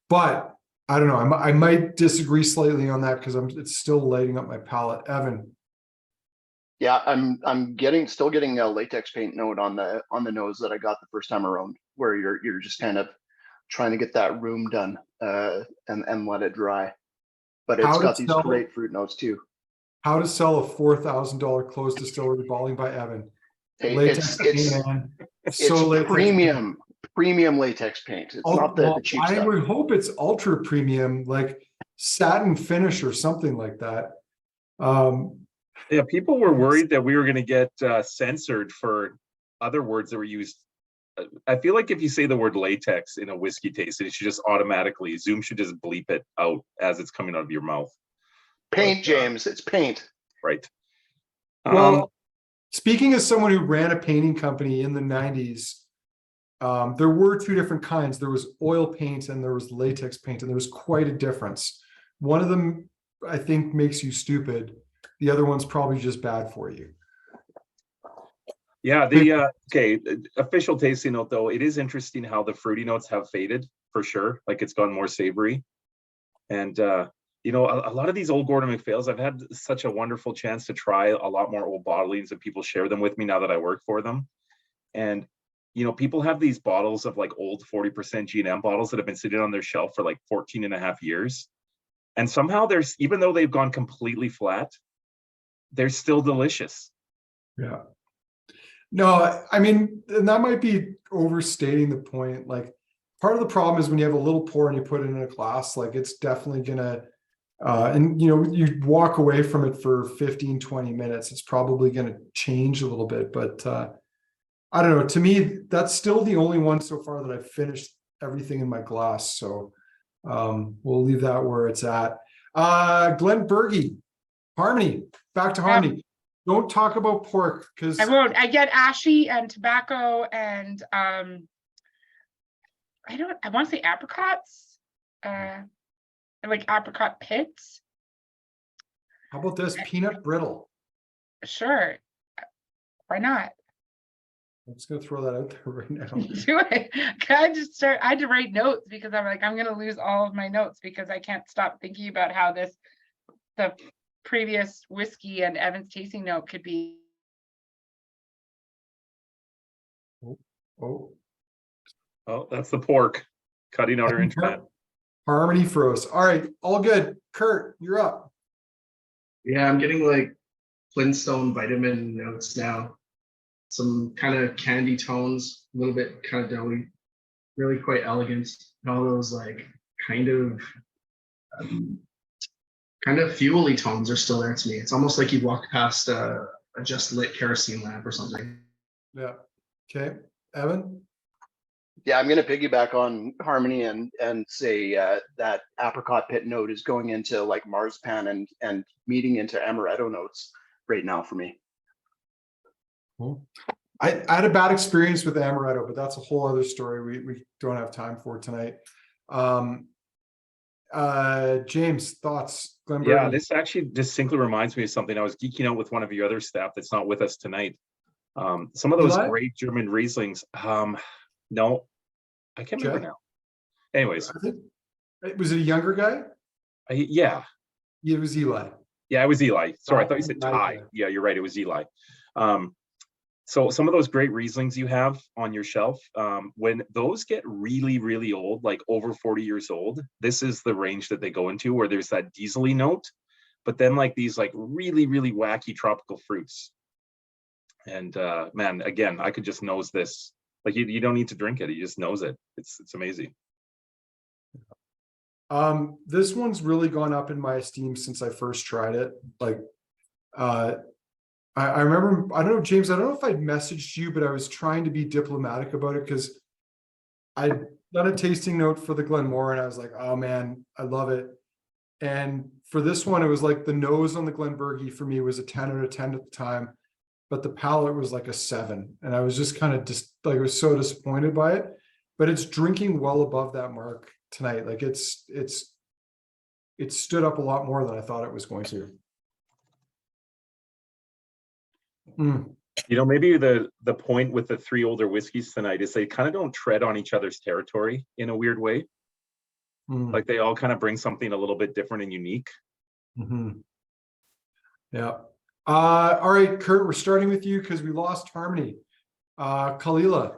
but I don't know. I might disagree slightly on that because it's still lighting up my palate. Evan? yeah, I'm still getting a latex paint note on the nose that I got the first time around, where you're just kind of trying to get that room done and let it dry. But it's got these great fruit notes too. How to sell a $4,000 closed distillery bottling by Evan? Hey, Latex it's paint, man. it's So latex paint. premium latex paint. It's not the cheap I stuff. would hope it's ultra premium, like satin finish or something like that. Yeah, people were worried that we were going to get censored for other words that were used. I feel like if you say the word latex in a whiskey tasting, it should just automatically, Zoom should just bleep it out as it's coming out of your mouth. Paint, James, it's paint. Right. Well, speaking as someone who ran a painting company in the 90s, there were two different kinds. There was oil paint and there was latex paint, and there was quite a difference. One of them, I think, makes you stupid. The other one's probably just bad for you. Yeah, okay, official tasting note though, it is interesting how the fruity notes have faded for sure. Like it's gone more savory. And you know, a lot of these old Gordon MacPhails, I've had such a wonderful chance to try a lot more old bottlings, and people share them with me now that I work for them. And, you know, people have these bottles of like old 40% G&M bottles that have been sitting on their shelf for like 14 and a half years. And somehow there's, even though they've gone completely flat, they're still delicious. Yeah. No, I mean, and that might be overstating the point. Like, part of the problem is when you have a little pour and you put it in a glass, like it's definitely gonna, and you know, you walk away from it for 15, 20 minutes, it's probably gonna change a little bit. But I don't know, to me, that's still the only one so far that I've finished everything in my glass. So we'll leave that where it's at. Glenburgie, Harmony, back to Harmony. Don't talk about pork because I won't. I get ashy and tobacco and I want to say apricots, like apricot pits. how about this peanut brittle? Sure, why not? I'm just gonna throw that out there right now. Do it. I had to write notes because I'm like, I'm gonna lose all of my notes because I can't stop thinking about how the previous whiskey and Evan's tasting note could be. Oh, Oh, that's the pork cutting out our internet. Harmony froze. All right, all good. Kurt, you're up. Yeah, I'm getting like Flintstone vitamin notes now. Some kind of candy tones, a little bit kind of doughy, really quite elegant. And all those like kind of fuel-y tones are still there to me. It's almost like you walked past a just lit kerosene lamp or something. Yeah. Okay. Evan? Yeah, I'm gonna piggyback on Harmony and say that apricot pit note is going into like marzipan and meeting into amaretto notes right now for me. Cool. I had a bad experience with amaretto, but that's a whole other story we don't have time for tonight. James, thoughts? Glenburgie? Yeah, this actually distinctly reminds me of something. I was geeking out with one of your other staff that's not with us tonight. Some of those Eli? great German Rieslings. No, I can't remember Okay. now. Anyways, I think, was it a younger guy? yeah, It was Eli. it was Eli. Sorry, I thought you said Eli, Ty. yeah. Yeah, you're right. It was Eli. So some of those great Rieslings you have on your shelf, when those get really, really old, like over 40 years old, this is the range that they go into where there's that diesel-y note, but then like these like really, really wacky tropical fruits. And man, again, I could just nose this. Like you don't need to drink it. You just nose it. It's amazing. This one's really gone up in my esteem since I first tried it. Like, I remember, I don't know, James, I don't know if I'd messaged you, but I was trying to be diplomatic about it because I'd done a tasting note for the Glen Mhor and I was like, oh man, I love it. And for this one, it was like the nose on the Glenburgie for me was a 10 out of 10 at the time, but the palate was like a 7. And I was just kind of just like, I was so disappointed by it, but it's drinking well above that mark tonight. Like it stood up a lot more than I thought it was going to. You know, maybe the point with the 3 older whiskeys tonight is they kind of don't tread on each other's territory in a weird way. Like they all kind of bring something a little bit different and unique. Yeah. All right, Kurt, we're starting with you because we lost Harmony. Caol Ila.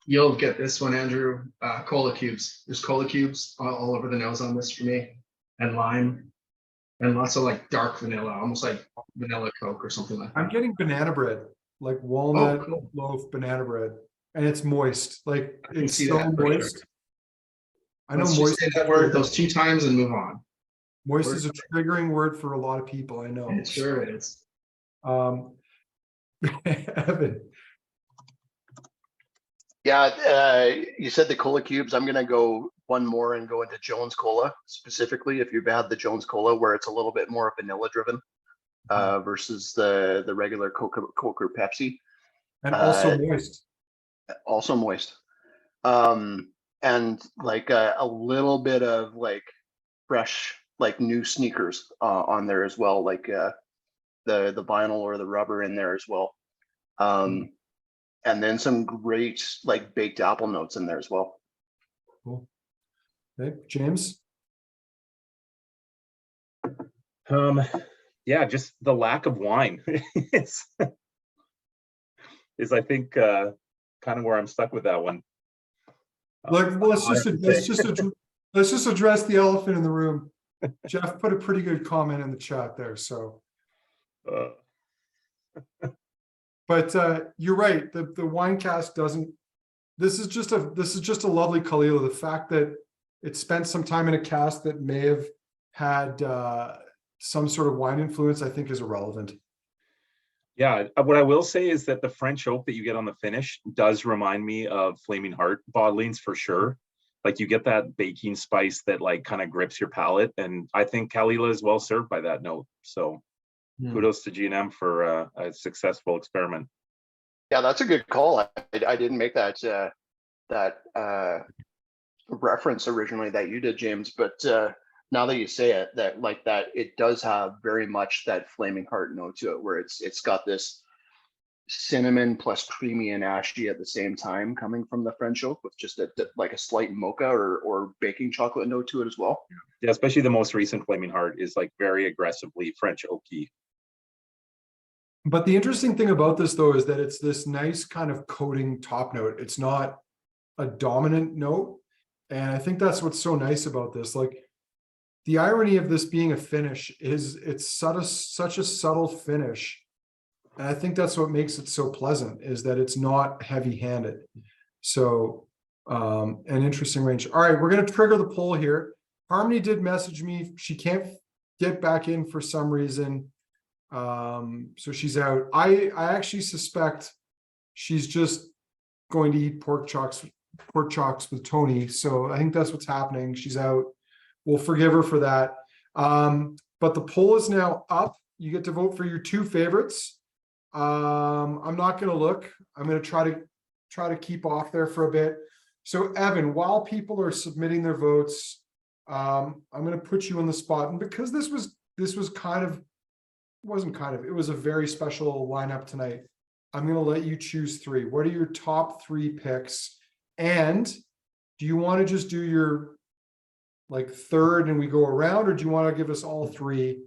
You'll get this one, Andrew. Cola cubes. There's cola cubes all over the nose on this for me, and lime, and lots of like dark vanilla, almost like vanilla Coke or something like that. I'm getting banana bread, like walnut cool. loaf banana bread, and it's moist. Like I can it's see so that for moist. sure. I know Let's moist. just say that word those 2 times and move on. Moist is a triggering word for a lot of people. I know. It sure is. Evan. Yeah, you said the cola cubes. I'm gonna go one more and go into Jones Cola specifically. If you've had the Jones Cola, where it's a little bit more vanilla driven versus the regular Coke or Pepsi, And also moist. also moist, and like a little bit of like fresh, like new sneakers on there as well, like the vinyl or the rubber in there as well. And then some great like baked apple notes in there as well. Cool. Okay, James. Yeah, just the lack of wine is, I think kind of where I'm stuck with that one. Like, let's I just, have to let's say. just, let's just address the elephant in the room. Jeff put a pretty good comment in the chat there, so. Uh, But you're right, the wine cask doesn't, this is just a lovely Caol Ila. The fact that it spent some time in a cask that may have had some sort of wine influence, I think is irrelevant. Yeah, what I will say is that the French oak that you get on the finish does remind me of Flaming Heart bottlings for sure. Like you get that baking spice that like kind of grips your palate, and I think Caol Ila is well served by that note. So kudos to G&M for a successful experiment. Yeah, that's a good call. I didn't make that reference originally that you did, James, but now that you say it, that it does have very much that Flaming Heart note to it, where it's got this cinnamon plus creamy and ashy at the same time coming from the French oak, with just a slight mocha or baking chocolate note to it as well. Yeah, especially the most recent Flaming Heart is like very aggressively French oaky. But the interesting thing about this though is that it's this nice kind of coating top note. It's not a dominant note. And I think that's what's so nice about this. Like the irony of this being a finish is it's such a subtle finish. And I think that's what makes it so pleasant, is that it's not heavy-handed. So an interesting range. All right, we're going to trigger the poll here. Harmony did message me. She can't get back in for some reason. So she's out. I actually suspect she's just going to eat pork chocks with Tony. So I think that's what's happening. She's out. We'll forgive her for that. But the poll is now up. You get to vote for your two favorites. I'm not going to look. I'm going to try to keep off there for a bit. So Evan, while people are submitting their votes, I'm going to put you on the spot. And because this was it was a very special lineup tonight. I'm going to let you choose three. What are your top three picks? And do you want to just do your third and we go around, or do you want to give us all three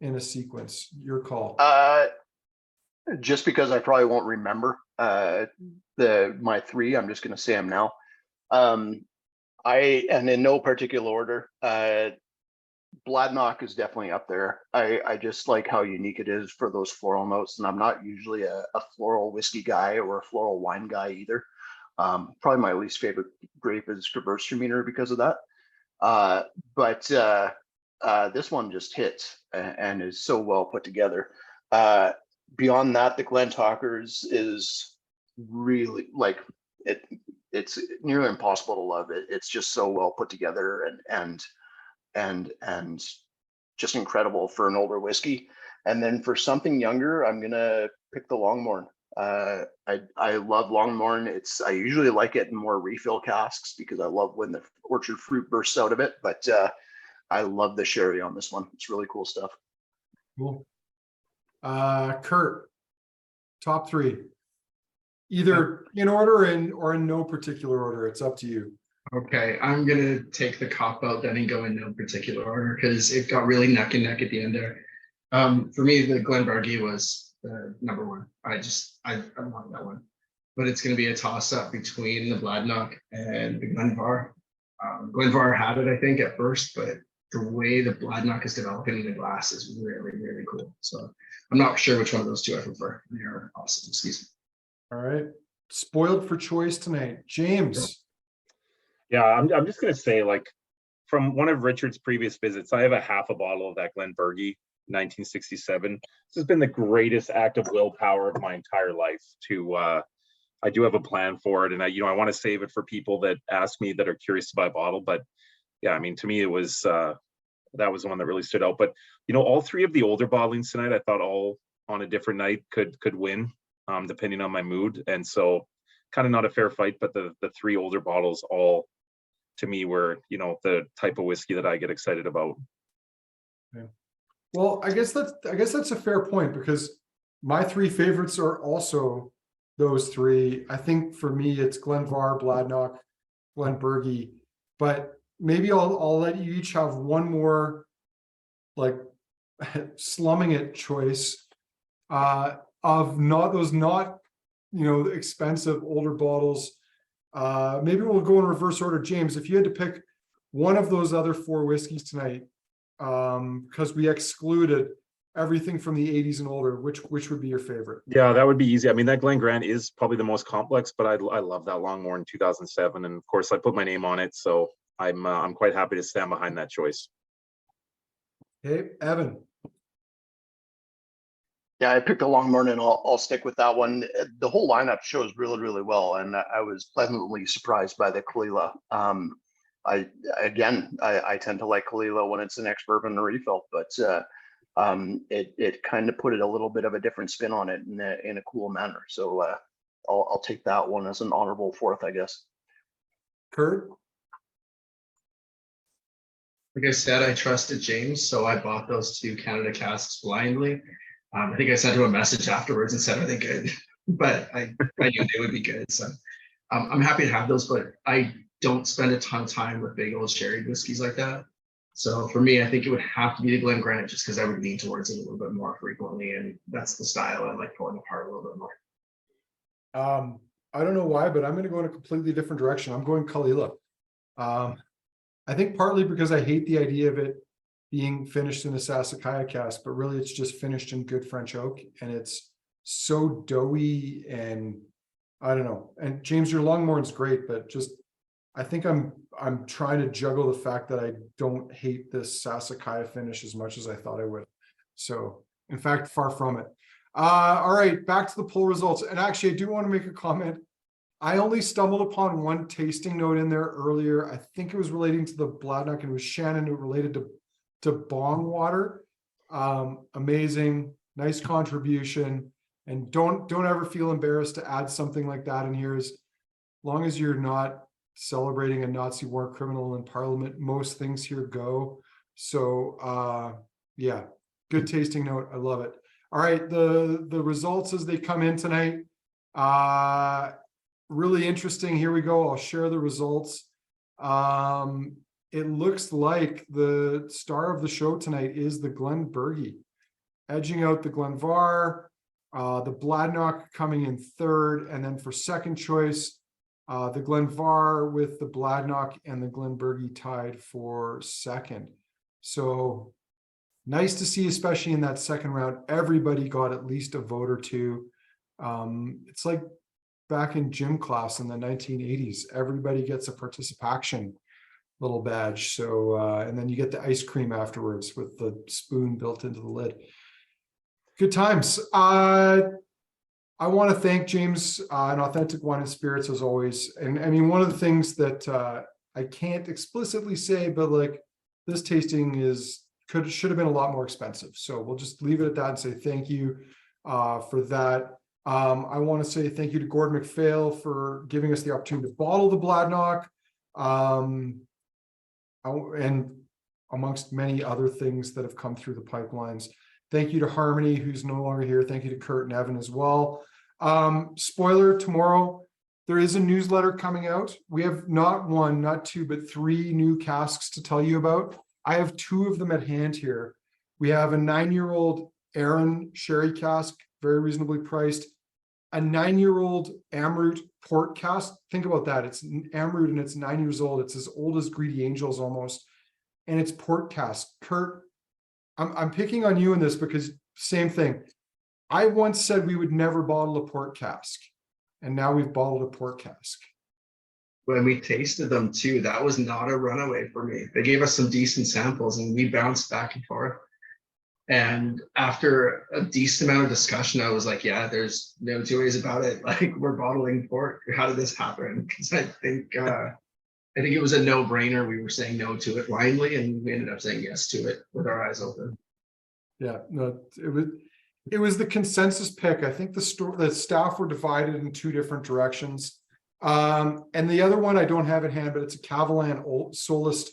in a sequence? Your call. Just because I probably won't remember my three, I'm just going to say them now. And in no particular order, Bladnoch is definitely up there. I just like how unique it is for those floral notes, and I'm not usually a floral whiskey guy or a floral wine guy either. Probably my least favorite grape is Gewürztraminer because of that. But this one just hits and is so well put together. Beyond that, the Glen Talkers is really it's nearly impossible to love it. It's just so well put together and just incredible for an older whiskey. And then for something younger, I'm gonna pick the Longmorn. I love Longmorn. I usually like it in more refill casks because I love when the orchard fruit bursts out of it. But I love the sherry on this one. It's really cool stuff. Cool. Kurt, top three, either in order or in no particular order. It's up to you. Okay, I'm gonna take the cop out then and go in no particular order because it got really neck and neck at the end there. For me, the Glenburgie was number one. I love that one, but it's gonna be a toss up between the Bladnoch and the Glen Mhor. Glen Mhor had it, I think, at first, but the way the Bladnoch is developing in the glass is really, really cool. So I'm not sure which one of those two I prefer. They're awesome. Excuse me. All right, spoiled for choice tonight, James. Yeah, I'm just gonna say, like, from one of Richard's previous visits, I have a half a bottle of that Glenburgie 1967. This has been the greatest act of willpower of my entire life. I do have a plan for it, and I want to save it for people that ask me that are curious to buy a bottle. But yeah, I mean, to me, it was that was the one that really stood out. But all three of the older bottlings tonight, I thought all on a different night could win, depending on my mood. And so, kind of not a fair fight, but the three older bottles all, to me, were the type of whiskey that I get excited about. Okay. Well, I guess that's a fair point, because my three favorites are also those three. I think for me it's Glen Mhor, Bladnoch, Glenburgie, but maybe I'll let you each have one more slumming it choice of not expensive older bottles. Maybe we'll go in reverse order. James, if you had to pick one of those other 4 whiskeys tonight, because we excluded everything from the 80s and older, which would be your favorite? Yeah, that would be easy. I mean, that Glen Grant is probably the most complex, but I love that Longmorn 2007, and of course I put my name on it, so I'm quite happy to stand behind that choice. Hey, Evan. Yeah, I picked a Longmorn, and I'll stick with that one. The whole lineup shows really, really well, and I was pleasantly surprised by the Caol Ila. I tend to like Caol Ila when it's an ex-bourbon refill, but it kind of put it a little bit of a different spin on it in a cool manner. So I'll take that one as an honorable 4th, I guess. Kurt? Like I said, I trusted James, so I bought those 2 Canada casks blindly. I think I sent him a message afterwards and said, "Are they good?" But I knew they would be good. So I'm happy to have those, but I don't spend a ton of time with big old sherry whiskeys like that. So for me, I think it would have to be the Glen Grant, just because I would lean towards it a little bit more frequently, and that's the style I like pulling apart a little bit more. I don't know why, but I'm going to go in a completely different direction. I'm going Caol Ila. I think partly because I hate the idea of it being finished in a Sassicaia cask, but really it's just finished in good French oak, and it's so doughy, and I don't know. And James, your Longmorn's great, but just I think I'm trying to juggle the fact that I don't hate this Sassicaia finish as much as I thought I would. So in fact, far from it. All right, back to the poll results. And actually, I do want to make a comment. I only stumbled upon one tasting note in there earlier. I think it was relating to the Bladnoch, and it was Shannon, who related to bong water. Amazing, nice contribution. And don't ever feel embarrassed to add something like that in here, as long as you're not celebrating a Nazi war criminal in Parliament. Most things here go. So yeah, good tasting note. I love it. All right, the results as they come in tonight. Really interesting. Here we go. I'll share the results. It looks like the star of the show tonight is the Glenburgie, edging out the Glen Mhor, the Bladnoch coming in 3rd, and then for second choice, the Glen Mhor with the Bladnoch and the Glenburgie tied for 2nd. So nice to see, especially in that second round, everybody got at least a vote or 2. It's like back in gym class in the 1980s, everybody gets a participation little badge. So, and then you get the ice cream afterwards with the spoon built into the lid. Good times. I want to thank James, and Authentic Wine and Spirits as always. And I mean, one of the things that I can't explicitly say, but like this tasting should have been a lot more expensive. So we'll just leave it at that and say thank you for that. I want to say thank you to Gordon MacPhail for giving us the opportunity to bottle the Bladnoch, and amongst many other things that have come through the pipelines. Thank you to Harmony, who's no longer here. Thank you to Kurt and Evan as well. Spoiler, tomorrow there is a newsletter coming out. We have not 1, not 2, but 3 new casks to tell you about. I have 2 of them at hand here. We have a 9-year-old Aaron sherry cask, very reasonably priced. A 9-year-old Amrut port cask. Think about that. It's Amrut and it's 9 years old. It's as old as Greedy Angels almost. And it's port cask. Kurt, I'm picking on you in this because same thing. I once said we would never bottle a port cask, and now we've bottled a port cask. When we tasted them too, that was not a runaway for me. They gave us some decent samples and we bounced back and forth. And after a decent amount of discussion, I was like, yeah, there's no 2 ways about it. Like, we're bottling port. How did this happen? Because I think it was a no-brainer. We were saying no to it blindly, and we ended up saying yes to it with our eyes open. Yeah, no, it was the consensus pick. I think the staff were divided in 2 different directions. And the other one I don't have at hand, but it's a Cavalan Solist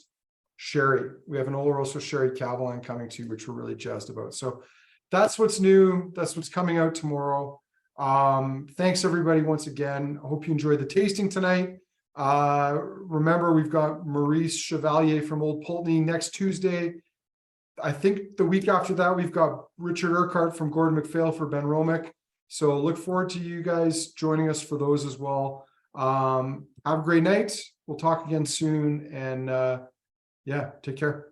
sherry. We have an Oloroso sherry Cavalan coming to, which we're really jazzed about. So that's what's new. That's what's coming out tomorrow. Thanks everybody once again. I hope you enjoyed the tasting tonight. Remember, we've got Maurice Chevalier from Old Pulteney next Tuesday. I think the week after that, we've got Richard Urquhart from Gordon MacPhail for Ben Romick. So look forward to you guys joining us for those as well. Have a great night. We'll talk again soon. And yeah, take care.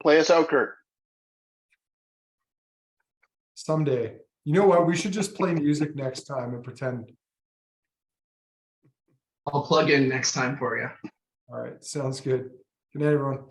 Play us out, Kurt. Someday. You know what? We should just play music next time and pretend. I'll plug in next time for you. All right. Sounds good. Good night, everyone.